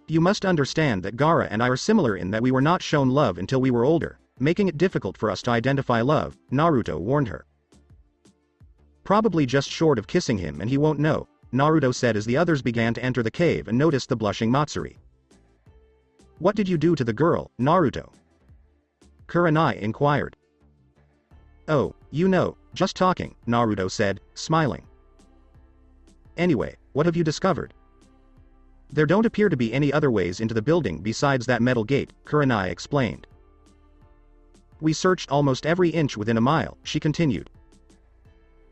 You must understand that Gaara and I are similar in that we were not shown love until we were older, making it difficult for us to identify love, Naruto warned her. Probably just short of kissing him and he won't know, Naruto said as the others began to enter the cave and noticed the blushing Matsuri. What did you do to the girl, Naruto? Kurenai inquired. Oh, you know, just talking, Naruto said, smiling. Anyway, what have you discovered? There don't appear to be any other ways into the building besides that metal gate, Kurenai explained. We searched almost every inch within a mile, she continued.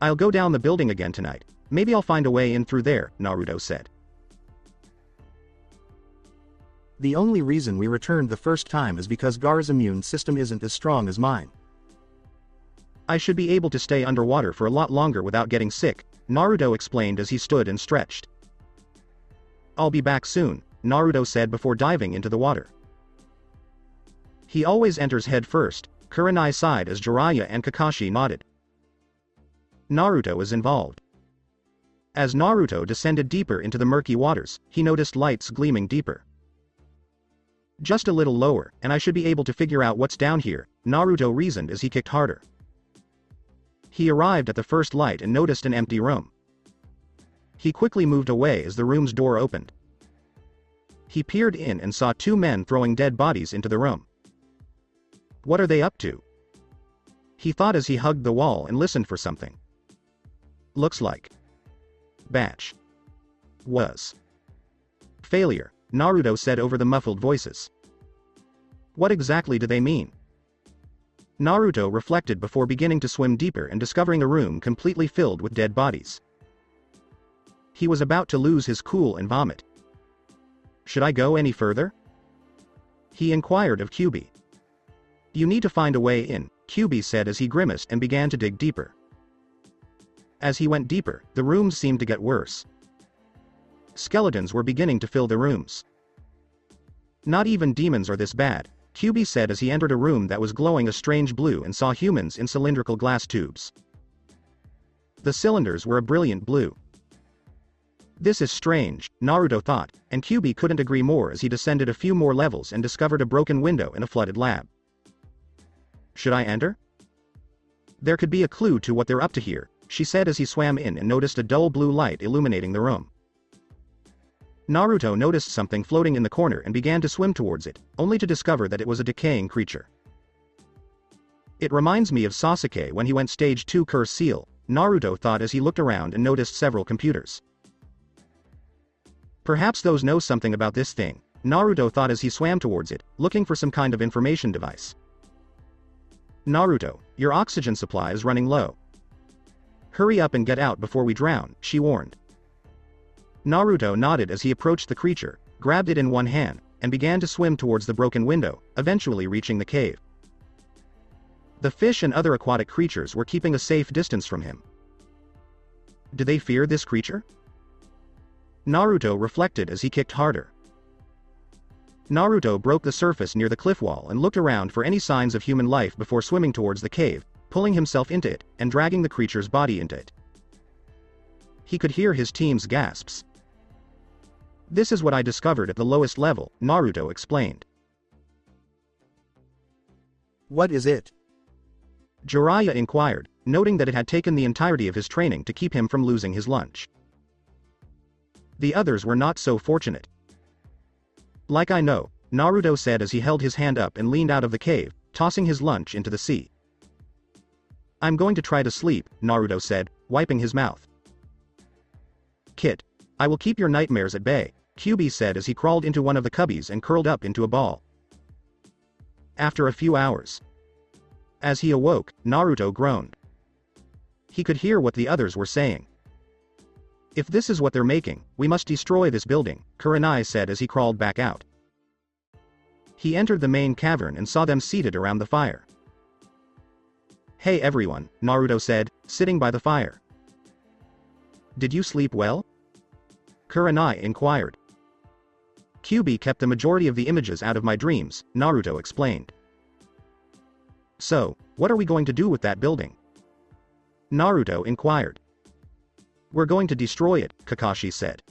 I'll go down the building again tonight. Maybe I'll find a way in through there, Naruto said. The only reason we returned the first time is because Gaara's immune system isn't as strong as mine. I should be able to stay underwater for a lot longer without getting sick, Naruto explained as he stood and stretched. I'll be back soon, Naruto said before diving into the water. He always enters head first, Kurenai sighed as Jiraiya and Kakashi nodded. Naruto is involved. As Naruto descended deeper into the murky waters, he noticed lights gleaming deeper. Just a little lower, and I should be able to figure out what's down here, Naruto reasoned as he kicked harder. He arrived at the first light and noticed an empty room. He quickly moved away as the room's door opened. He peered in and saw two men throwing dead bodies into the room. What are they up to? He thought as he hugged the wall and listened for something. Looks like batch. Was. Failure, Naruto said over the muffled voices. What exactly do they mean? Naruto reflected before beginning to swim deeper and discovering a room completely filled with dead bodies. He was about to lose his cool and vomit. Should I go any further? He inquired of Kyubi. You need to find a way in, Kyubi said as he grimaced and began to dig deeper. As he went deeper, the rooms seemed to get worse. Skeletons were beginning to fill the rooms. Not even demons are this bad, Kyubi said as he entered a room that was glowing a strange blue and saw humans in cylindrical glass tubes. The cylinders were a brilliant blue. This is strange, Naruto thought, and Kyubi couldn't agree more as he descended a few more levels and discovered a broken window in a flooded lab. Should I enter? There could be a clue to what they're up to here, she said as he swam in and noticed a dull blue light illuminating the room. Naruto noticed something floating in the corner and began to swim towards it, only to discover that it was a decaying creature. It reminds me of Sasuke when he went stage 2 Curse Seal, Naruto thought as he looked around and noticed several computers. Perhaps those know something about this thing, Naruto thought as he swam towards it, looking for some kind of information device. Naruto, your oxygen supply is running low. Hurry up and get out before we drown, she warned. Naruto nodded as he approached the creature, grabbed it in one hand, and began to swim towards the broken window, eventually reaching the cave. The fish and other aquatic creatures were keeping a safe distance from him. Did they fear this creature? Naruto reflected as he kicked harder. Naruto broke the surface near the cliff wall and looked around for any signs of human life before swimming towards the cave, pulling himself into it, and dragging the creature's body into it. He could hear his team's gasps. This is what I discovered at the lowest level, Naruto explained. What is it? Jiraiya inquired, noting that it had taken the entirety of his training to keep him from losing his lunch. The others were not so fortunate. Like I know, Naruto said as he held his hand up and leaned out of the cave, tossing his lunch into the sea. I'm going to try to sleep, Naruto said, wiping his mouth. Kid, I will keep your nightmares at bay, Kyubi said as he crawled into one of the cubbies and curled up into a ball. After a few hours. As he awoke, Naruto groaned. He could hear what the others were saying. If this is what they're making, we must destroy this building, Kurenai said as he crawled back out. He entered the main cavern and saw them seated around the fire. Hey everyone, Naruto said, sitting by the fire. Did you sleep well? Kurenai inquired. Kyuubi kept the majority of the images out of my dreams, Naruto explained. So, what are we going to do with that building? Naruto inquired. We're going to destroy it, Kakashi said.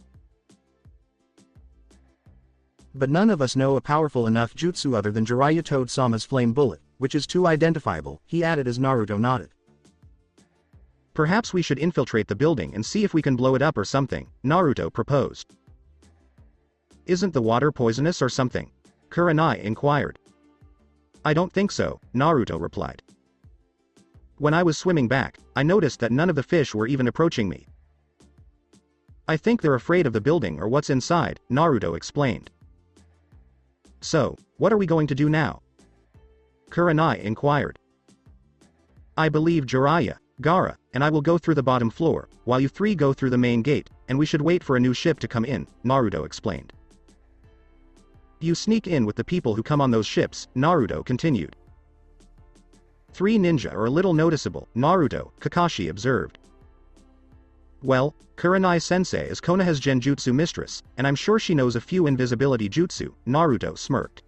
But none of us know a powerful enough jutsu other than Jiraiya Toad-sama's flame bullet, which is too identifiable, he added as Naruto nodded. Perhaps we should infiltrate the building and see if we can blow it up or something, Naruto proposed. Isn't the water poisonous or something? Kurenai inquired. I don't think so, Naruto replied. When I was swimming back, I noticed that none of the fish were even approaching me. I think they're afraid of the building or what's inside, Naruto explained. So, what are we going to do now? Kurenai inquired. I believe Jiraiya, Gaara, and I will go through the bottom floor, while you three go through the main gate, and we should wait for a new ship to come in, Naruto explained. You sneak in with the people who come on those ships, Naruto continued. 3 ninja are a little noticeable, Naruto, Kakashi observed. Well, Kurenai-sensei is Konoha's Genjutsu mistress, and I'm sure she knows a few invisibility jutsu, Naruto smirked.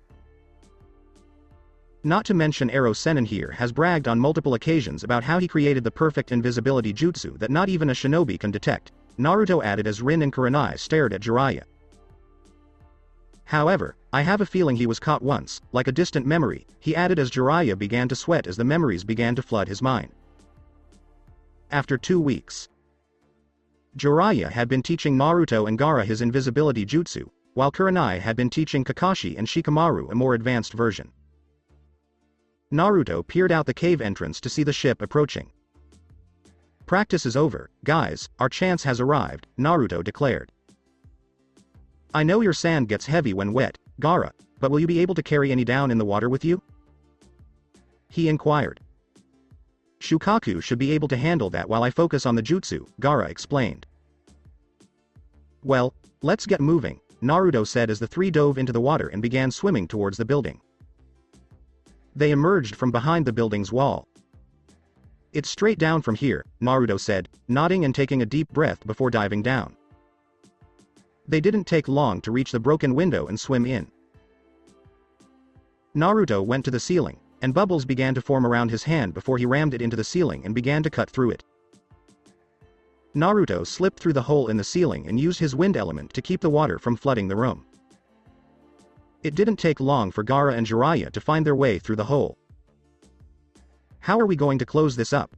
Not to mention Ero Sennin here has bragged on multiple occasions about how he created the perfect invisibility jutsu that not even a shinobi can detect, Naruto added as Rin and Kurenai stared at Jiraiya. However, I have a feeling he was caught once, like a distant memory, he added as Jiraiya began to sweat as the memories began to flood his mind. After 2 weeks. Jiraiya had been teaching Naruto and Gaara his invisibility jutsu, while Kurenai had been teaching Kakashi and Shikamaru a more advanced version. Naruto peered out the cave entrance to see the ship approaching. Practice is over, guys, our chance has arrived, Naruto declared. I know your sand gets heavy when wet, Gaara, but will you be able to carry any down in the water with you? He inquired. Shukaku should be able to handle that while I focus on the jutsu, Gaara explained. Well, let's get moving, Naruto said as the 3 dove into the water and began swimming towards the building. They emerged from behind the building's wall. It's straight down from here, Naruto said, nodding and taking a deep breath before diving down. They didn't take long to reach the broken window and swim in. Naruto went to the ceiling, and bubbles began to form around his hand before he rammed it into the ceiling and began to cut through it. Naruto slipped through the hole in the ceiling and used his wind element to keep the water from flooding the room. It didn't take long for Gaara and Jiraiya to find their way through the hole. How are we going to close this up?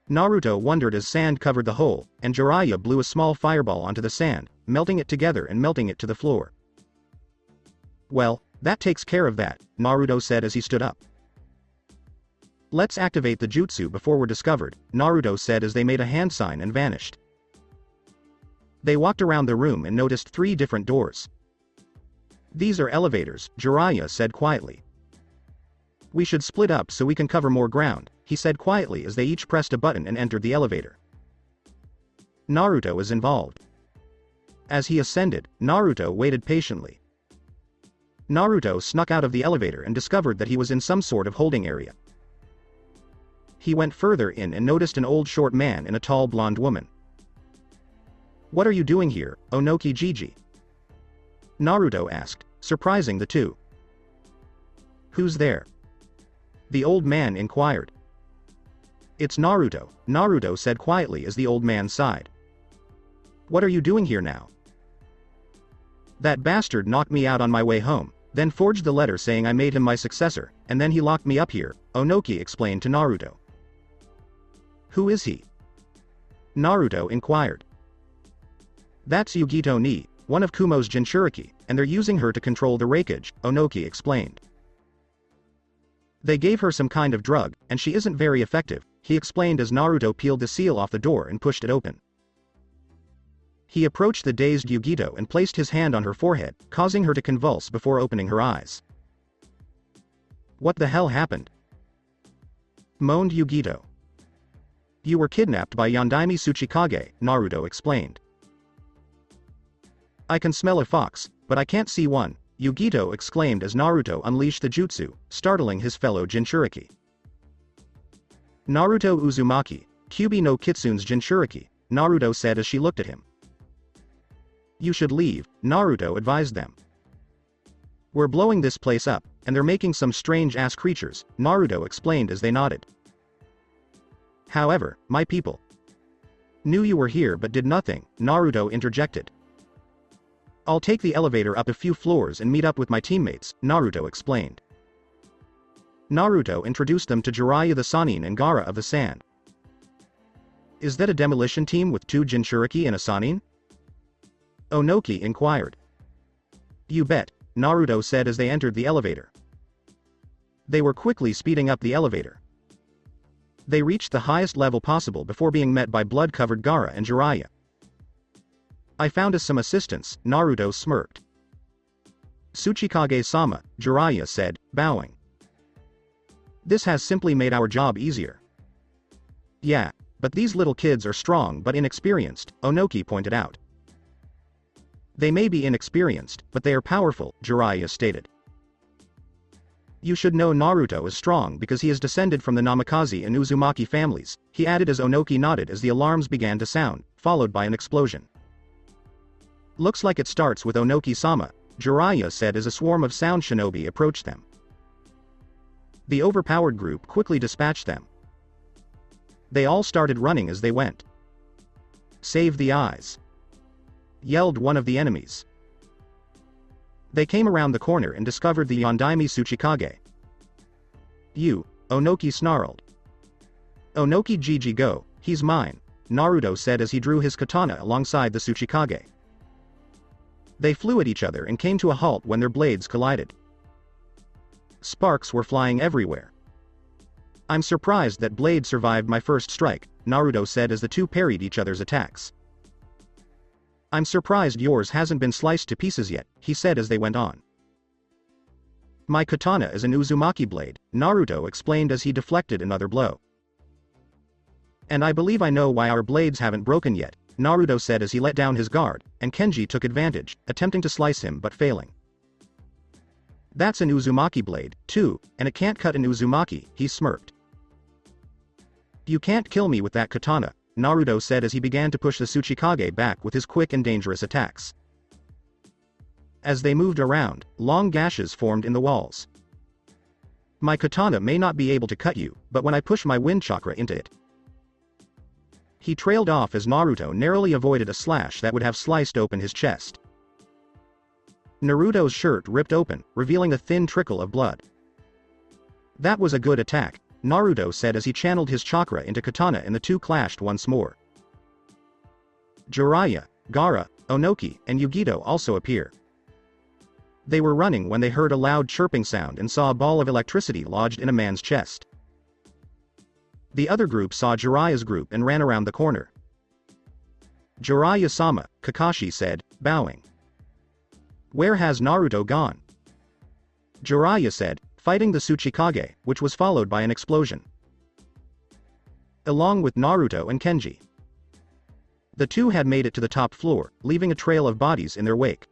Naruto wondered as sand covered the hole, and Jiraiya blew a small fireball onto the sand, melting it together and melting it to the floor. Well, that takes care of that, Naruto said as he stood up. Let's activate the jutsu before we're discovered, Naruto said as they made a hand sign and vanished. They walked around the room and noticed 3 different doors. These are elevators, Jiraiya said quietly. We should split up so we can cover more ground, he said quietly as they each pressed a button and entered the elevator. Naruto is involved. As he ascended, Naruto waited patiently. Naruto snuck out of the elevator and discovered that he was in some sort of holding area. He went further in and noticed an old short man and a tall blonde woman. What are you doing here, Onoki Jiji? Naruto asked, surprising the two. Who's there? The old man inquired. It's Naruto, Naruto said quietly as the old man sighed. What are you doing here now? That bastard knocked me out on my way home, then forged the letter saying I made him my successor, and then he locked me up here, Onoki explained to Naruto. Who is he? Naruto inquired. That's Yugito Ni, one of Kumo's Jinchuriki, and they're using her to control the Raikage, Onoki explained. They gave her some kind of drug, and she isn't very effective, he explained as Naruto peeled the seal off the door and pushed it open. He approached the dazed Yugito and placed his hand on her forehead, causing her to convulse before opening her eyes. What the hell happened? Moaned Yugito. You were kidnapped by Yondaime Tsuchikage, Naruto explained. I can smell a fox, but I can't see one, Yugito exclaimed as Naruto unleashed the jutsu, startling his fellow Jinchuriki. Naruto Uzumaki, Kyubi no Kitsune's Jinchuriki, Naruto said as she looked at him. You should leave, Naruto advised them. We're blowing this place up, and they're making some strange-ass creatures, Naruto explained as they nodded. However, my people knew you were here but did nothing, Naruto interjected. I'll take the elevator up a few floors and meet up with my teammates, Naruto explained. Naruto introduced them to Jiraiya the Sannin and Gaara of the Sand. Is that a demolition team with 2 Jinchuriki and a Sannin? Onoki inquired. You bet, Naruto said as they entered the elevator. They were quickly speeding up the elevator. They reached the highest level possible before being met by blood-covered Gaara and Jiraiya. I found us some assistance, Naruto smirked. Tsuchikage-sama, Jiraiya said, bowing. This has simply made our job easier. Yeah, but these little kids are strong but inexperienced, Onoki pointed out. They may be inexperienced, but they are powerful, Jiraiya stated. You should know Naruto is strong because he is descended from the Namikaze and Uzumaki families, he added as Onoki nodded as the alarms began to sound, followed by an explosion. Looks like it starts with Onoki-sama, Jiraiya said as a swarm of sound shinobi approached them. The overpowered group quickly dispatched them. They all started running as they went. Save the eyes! Yelled one of the enemies. They came around the corner and discovered the Yondaime Tsuchikage. You, Onoki snarled. Onoki Gigi go, he's mine, Naruto said as he drew his katana alongside the Tsuchikage. They flew at each other and came to a halt when their blades collided. Sparks were flying everywhere. I'm surprised that Blade survived my first strike, Naruto said as the two parried each other's attacks. I'm surprised yours hasn't been sliced to pieces yet, he said as they went on. My katana is an Uzumaki blade, Naruto explained as he deflected another blow. And I believe I know why our blades haven't broken yet, Naruto said as he let down his guard, and Kenji took advantage, attempting to slice him but failing. That's an Uzumaki blade, too, and it can't cut an Uzumaki, he smirked. You can't kill me with that katana, Naruto said as he began to push the Tsuchikage back with his quick and dangerous attacks. As they moved around, long gashes formed in the walls. My katana may not be able to cut you, but when I push my wind chakra into it. He trailed off as Naruto narrowly avoided a slash that would have sliced open his chest. Naruto's shirt ripped open, revealing a thin trickle of blood. That was a good attack, Naruto said as he channeled his chakra into katana and the two clashed once more. Jiraiya, Gaara, Onoki, and Yugito also appear. They were running when they heard a loud chirping sound and saw a ball of electricity lodged in a man's chest. The other group saw Jiraiya's group and ran around the corner. Jiraiya-sama, Kakashi said, bowing. Where has Naruto gone? Jiraiya said, fighting the Tsuchikage, which was followed by an explosion. Along with Naruto and Kenji. The two had made it to the top floor, leaving a trail of bodies in their wake.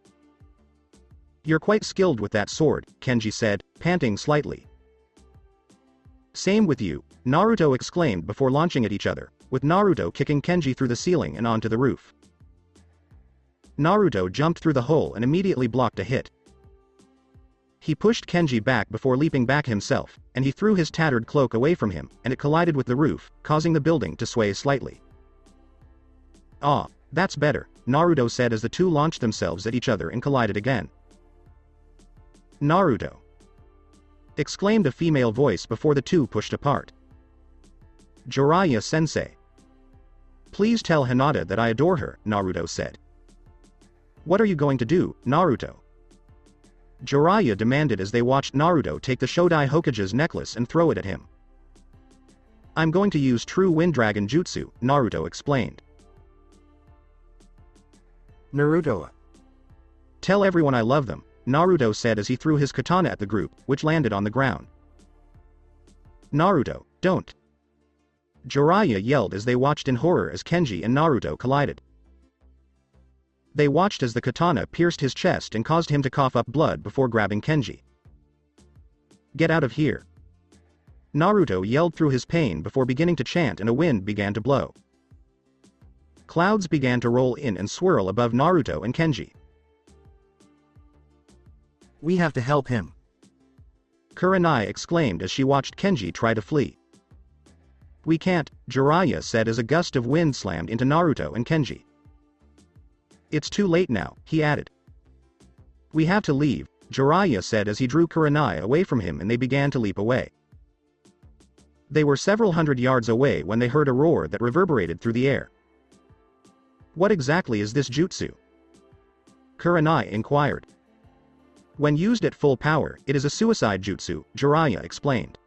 You're quite skilled with that sword, Kenji said, panting slightly. Same with you, Naruto exclaimed before launching at each other, with Naruto kicking Kenji through the ceiling and onto the roof. Naruto jumped through the hole and immediately blocked a hit. He pushed Kenji back before leaping back himself, and he threw his tattered cloak away from him, and it collided with the roof, causing the building to sway slightly. Ah, that's better, Naruto said as the two launched themselves at each other and collided again. Naruto! Exclaimed a female voice before the two pushed apart. Jiraiya-sensei. Please tell Hinata that I adore her, Naruto said. What are you going to do, Naruto? Jiraiya demanded as they watched Naruto take the Shodai Hokage's necklace and throw it at him. I'm going to use true Wind Dragon Jutsu, Naruto explained. Naruto. Tell everyone I love them, Naruto said as he threw his katana at the group, which landed on the ground. Naruto, don't! Jiraiya yelled as they watched in horror as Kenji and Naruto collided. They watched as the katana pierced his chest and caused him to cough up blood before grabbing Kenji. Get out of here! Naruto yelled through his pain before beginning to chant and a wind began to blow. Clouds began to roll in and swirl above Naruto and Kenji. We have to help him. Kurenai exclaimed as she watched Kenji try to flee. We can't, Jiraiya said as a gust of wind slammed into Naruto and Kenji. It's too late now, he added. We have to leave, Jiraiya said as he drew Kurenai away from him and they began to leap away. They were several hundred yards away when they heard a roar that reverberated through the air. What exactly is this jutsu? Kurenai inquired. When used at full power, it is a suicide jutsu, Jiraiya explained.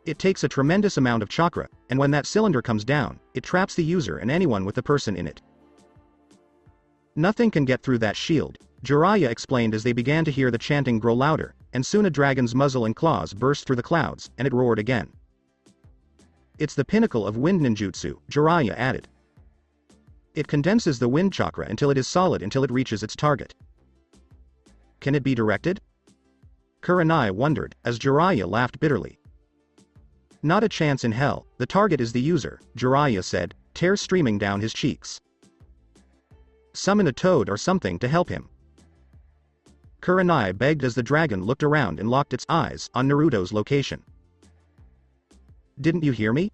It takes a tremendous amount of chakra, and when that cylinder comes down, it traps the user and anyone with the person in it. Nothing can get through that shield, Jiraiya explained as they began to hear the chanting grow louder, and soon a dragon's muzzle and claws burst through the clouds, and it roared again. It's the pinnacle of wind ninjutsu, Jiraiya added. It condenses the wind chakra until it is solid until it reaches its target. Can it be directed? Kurenai wondered, as Jiraiya laughed bitterly. Not a chance in hell, the target is the user, Jiraiya said, tears streaming down his cheeks. Summon a toad or something to help him. Kurenai begged as the dragon looked around and locked its eyes on Naruto's location. Didn't you hear me?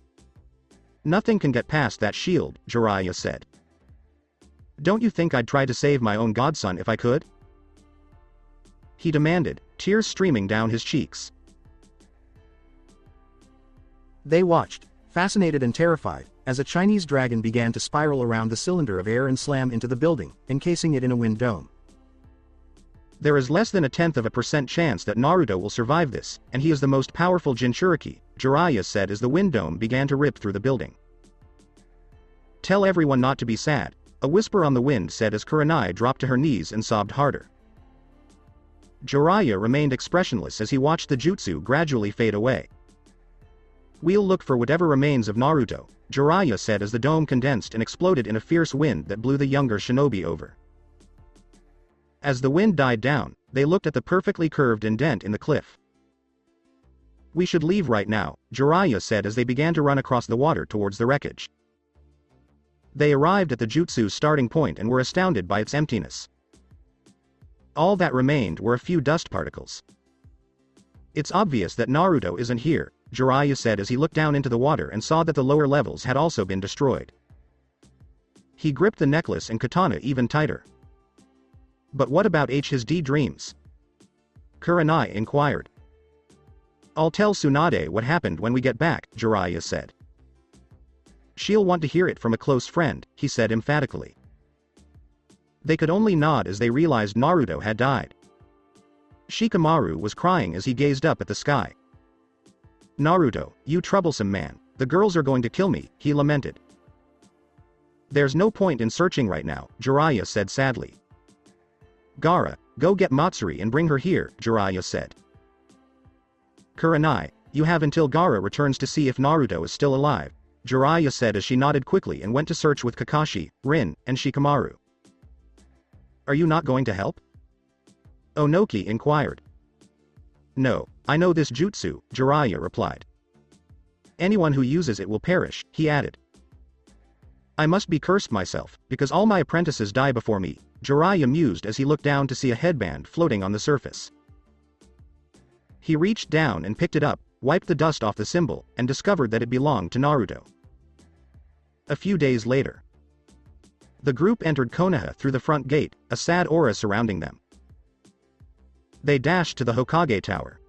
Nothing can get past that shield, Jiraiya said. Don't you think I'd try to save my own godson if I could? He demanded, tears streaming down his cheeks. They watched, fascinated and terrified, as a Chinese dragon began to spiral around the cylinder of air and slam into the building, encasing it in a wind dome. There is less than 0.1% chance that Naruto will survive this, and he is the most powerful Jinchuriki, Jiraiya said as the wind dome began to rip through the building. Tell everyone not to be sad, a whisper on the wind said as Kurenai dropped to her knees and sobbed harder. Jiraiya remained expressionless as he watched the jutsu gradually fade away. We'll look for whatever remains of Naruto, Jiraiya said as the dome condensed and exploded in a fierce wind that blew the younger shinobi over. As the wind died down, they looked at the perfectly curved indent in the cliff. We should leave right now, Jiraiya said as they began to run across the water towards the wreckage. They arrived at the jutsu's starting point and were astounded by its emptiness. All that remained were a few dust particles. It's obvious that Naruto isn't here, Jiraiya said as he looked down into the water and saw that the lower levels had also been destroyed. He gripped the necklace and katana even tighter. But what about his dreams? Kurenai inquired. I'll tell Tsunade what happened when we get back, Jiraiya said. She'll want to hear it from a close friend, he said emphatically. They could only nod as they realized Naruto had died. Shikamaru was crying as he gazed up at the sky. Naruto, you troublesome man, the girls are going to kill me, he lamented. There's no point in searching right now, Jiraiya said sadly. Gaara, go get Matsuri and bring her here, Jiraiya said. Kurenai, you have until Gaara returns to see if Naruto is still alive, Jiraiya said as she nodded quickly and went to search with Kakashi, Rin, and Shikamaru. Are you not going to help? Onoki inquired. No, I know this jutsu, Jiraiya replied. Anyone who uses it will perish, he added. I must be cursed myself, because all my apprentices die before me, Jiraiya mused as he looked down to see a headband floating on the surface. He reached down and picked it up, wiped the dust off the symbol, and discovered that it belonged to Naruto. A few days later. The group entered Konoha through the front gate, a sad aura surrounding them. They dashed to the Hokage Tower.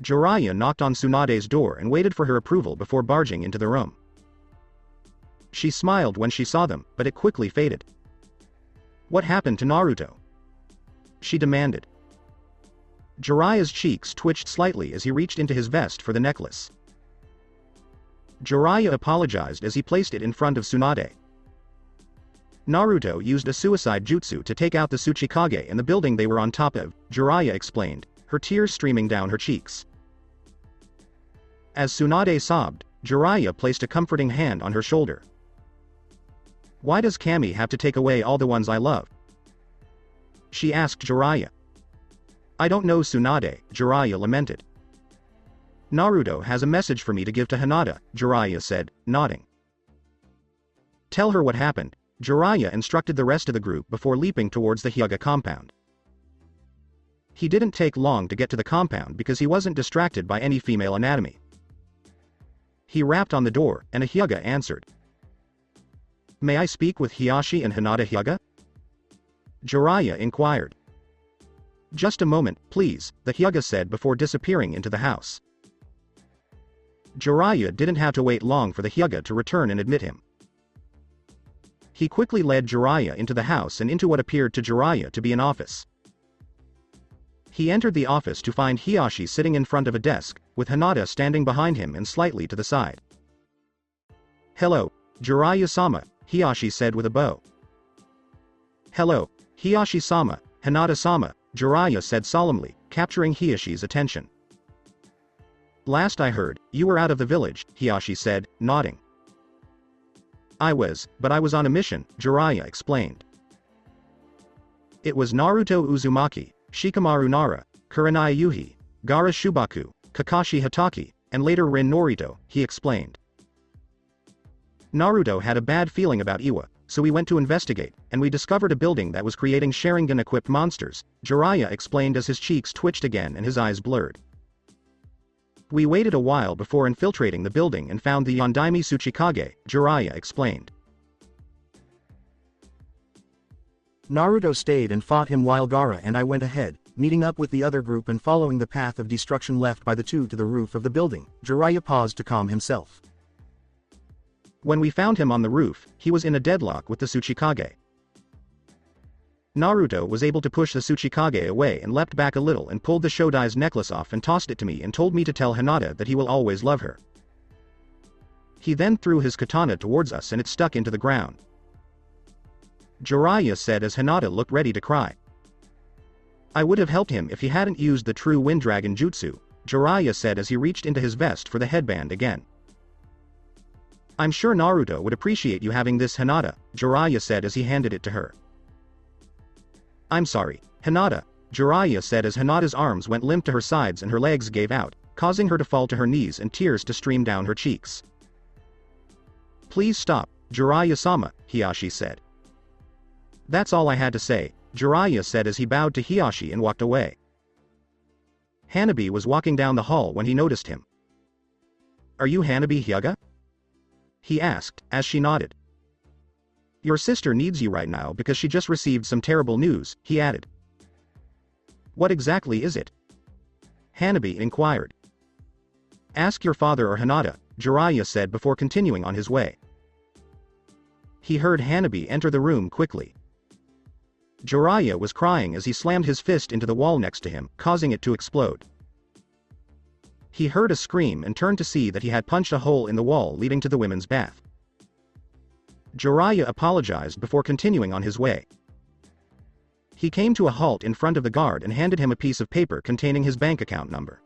Jiraiya knocked on Tsunade's door and waited for her approval before barging into the room. She smiled when she saw them, but it quickly faded. What happened to Naruto? She demanded. Jiraiya's cheeks twitched slightly as he reached into his vest for the necklace. Jiraiya apologized as he placed it in front of Tsunade. Naruto used a suicide jutsu to take out the Tsuchikage in the building they were on top of, Jiraiya explained, her tears streaming down her cheeks. As Tsunade sobbed, Jiraiya placed a comforting hand on her shoulder. Why does Kami have to take away all the ones I love? She asked Jiraiya. I don't know Tsunade, Jiraiya lamented. Naruto has a message for me to give to Hinata, Jiraiya said, nodding. Tell her what happened, Jiraiya instructed the rest of the group before leaping towards the Hyuga compound. He didn't take long to get to the compound because he wasn't distracted by any female anatomy. He rapped on the door, and a Hyuga answered. May I speak with Hiashi and Hinata Hyuga? Jiraiya inquired. Just a moment, please, the Hyuga said before disappearing into the house. Jiraiya didn't have to wait long for the Hyuga to return and admit him. He quickly led Jiraiya into the house and into what appeared to Jiraiya to be an office. He entered the office to find Hiashi sitting in front of a desk, with Hinata standing behind him and slightly to the side. Hello, Jiraiya-sama, Hiashi said with a bow. Hello, Hiashi-sama, Hinata-sama, Jiraiya said solemnly, capturing Hiashi's attention. Last I heard, you were out of the village, Hiashi said, nodding. But I was on a mission, Jiraiya explained. It was Naruto Uzumaki, Shikamaru Nara, Kurenai Yuhi, Gaara Shubaku, Kakashi Hatake, and later Rin Norito, he explained. Naruto had a bad feeling about Iwa, so we went to investigate, and we discovered a building that was creating Sharingan-equipped monsters, Jiraiya explained as his cheeks twitched again and his eyes blurred. We waited a while before infiltrating the building and found the Yondaime Tsuchikage, Jiraiya explained. Naruto stayed and fought him while Gaara and I went ahead, meeting up with the other group and following the path of destruction left by the two to the roof of the building. Jiraiya paused to calm himself. When we found him on the roof, he was in a deadlock with the Tsuchikage. Naruto was able to push the Tsuchikage away and leapt back a little and pulled the Shodai's necklace off and tossed it to me and told me to tell Hinata that he will always love her. He then threw his katana towards us and it stuck into the ground. Jiraiya said as Hinata looked ready to cry. I would have helped him if he hadn't used the true Wind Dragon Jutsu, Jiraiya said as he reached into his vest for the headband again. I'm sure Naruto would appreciate you having this, Hinata, Jiraiya said as he handed it to her. I'm sorry, Hinata, Jiraiya said as Hinata's arms went limp to her sides and her legs gave out, causing her to fall to her knees and tears to stream down her cheeks. Please stop, Jiraiya-sama, Hiashi said. That's all I had to say, Jiraiya said as he bowed to Hiashi and walked away. Hanabi was walking down the hall when he noticed him. Are you Hanabi Hyuga? He asked, as she nodded. Your sister needs you right now because she just received some terrible news, he added. What exactly is it? Hanabi inquired. Ask your father or Hinata, Jiraiya said before continuing on his way. He heard Hanabi enter the room quickly. Jiraiya was crying as he slammed his fist into the wall next to him, causing it to explode. He heard a scream and turned to see that he had punched a hole in the wall leading to the women's bath. Jiraiya apologized before continuing on his way. He came to a halt in front of the guard and handed him a piece of paper containing his bank account number.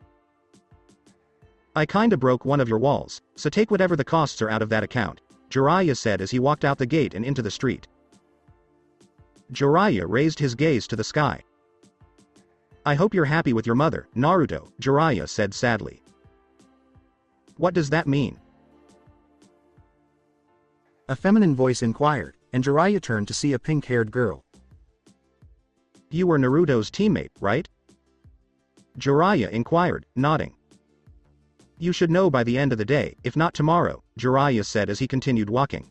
I kinda broke one of your walls, so take whatever the costs are out of that account, Jiraiya said as he walked out the gate and into the street. Jiraiya raised his gaze to the sky. I hope you're happy with your mother, Naruto, Jiraiya said sadly. What does that mean? A feminine voice inquired, and Jiraiya turned to see a pink-haired girl. You were Naruto's teammate, right? Jiraiya inquired, nodding. You should know by the end of the day, if not tomorrow, Jiraiya said as he continued walking.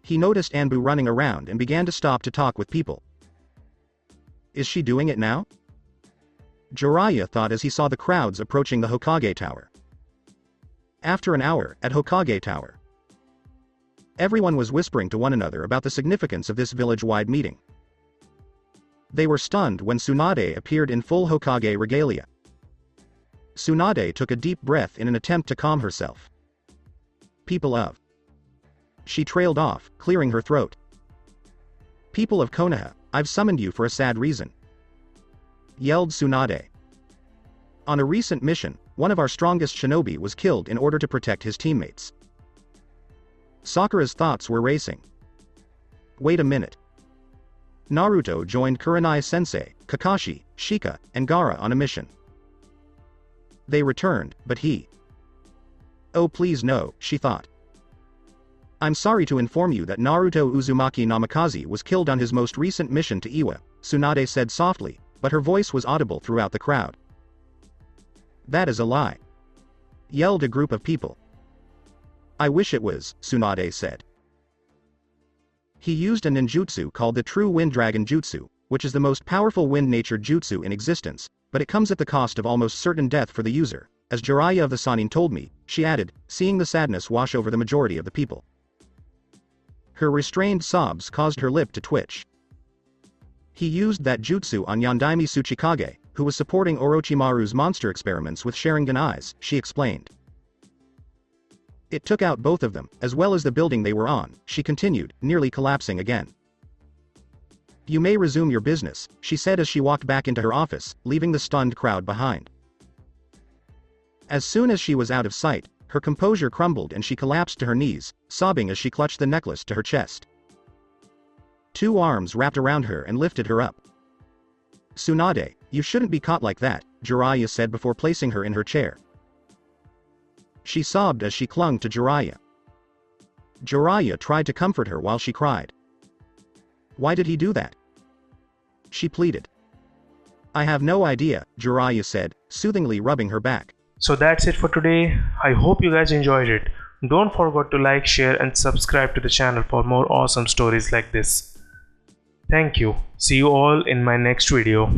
He noticed Anbu running around and began to stop to talk with people. Is she doing it now? Jiraiya thought as he saw the crowds approaching the Hokage Tower. After an hour, at Hokage Tower, everyone was whispering to one another about the significance of this village-wide meeting. They were stunned when Tsunade appeared in full Hokage regalia. Tsunade took a deep breath in an attempt to calm herself. People of. She trailed off, clearing her throat. People of Konoha, I've summoned you for a sad reason, yelled Tsunade. On a recent mission, one of our strongest shinobi was killed in order to protect his teammates. Sakura's thoughts were racing. Wait a minute. Naruto joined Kurenai Sensei, Kakashi, Shika, and Gaara on a mission. They returned, but he. Oh please no, she thought. I'm sorry to inform you that Naruto Uzumaki Namikaze was killed on his most recent mission to Iwa, Tsunade said softly, but her voice was audible throughout the crowd. That is a lie, yelled a group of people. I wish it was, Tsunade said. He used a ninjutsu called the True Wind Dragon Jutsu, which is the most powerful wind-natured jutsu in existence, but it comes at the cost of almost certain death for the user, as Jiraiya of the Sannin told me, she added, seeing the sadness wash over the majority of the people. Her restrained sobs caused her lip to twitch. He used that jutsu on Yondaime Tsuchikage, who was supporting Orochimaru's monster experiments with Sharingan eyes, she explained. It took out both of them, as well as the building they were on, she continued, nearly collapsing again. You may resume your business, she said as she walked back into her office, leaving the stunned crowd behind. As soon as she was out of sight, her composure crumbled and she collapsed to her knees, sobbing as she clutched the necklace to her chest. Two arms wrapped around her and lifted her up. Tsunade, you shouldn't be caught like that, Jiraiya said before placing her in her chair. She sobbed as she clung to Jiraiya. Jiraiya tried to comfort her while she cried. Why did he do that? She pleaded. I have no idea, Jiraiya said, soothingly rubbing her back. So that's it for today. I hope you guys enjoyed it. Don't forget to like, share and subscribe to the channel for more awesome stories like this. Thank you. See you all in my next video.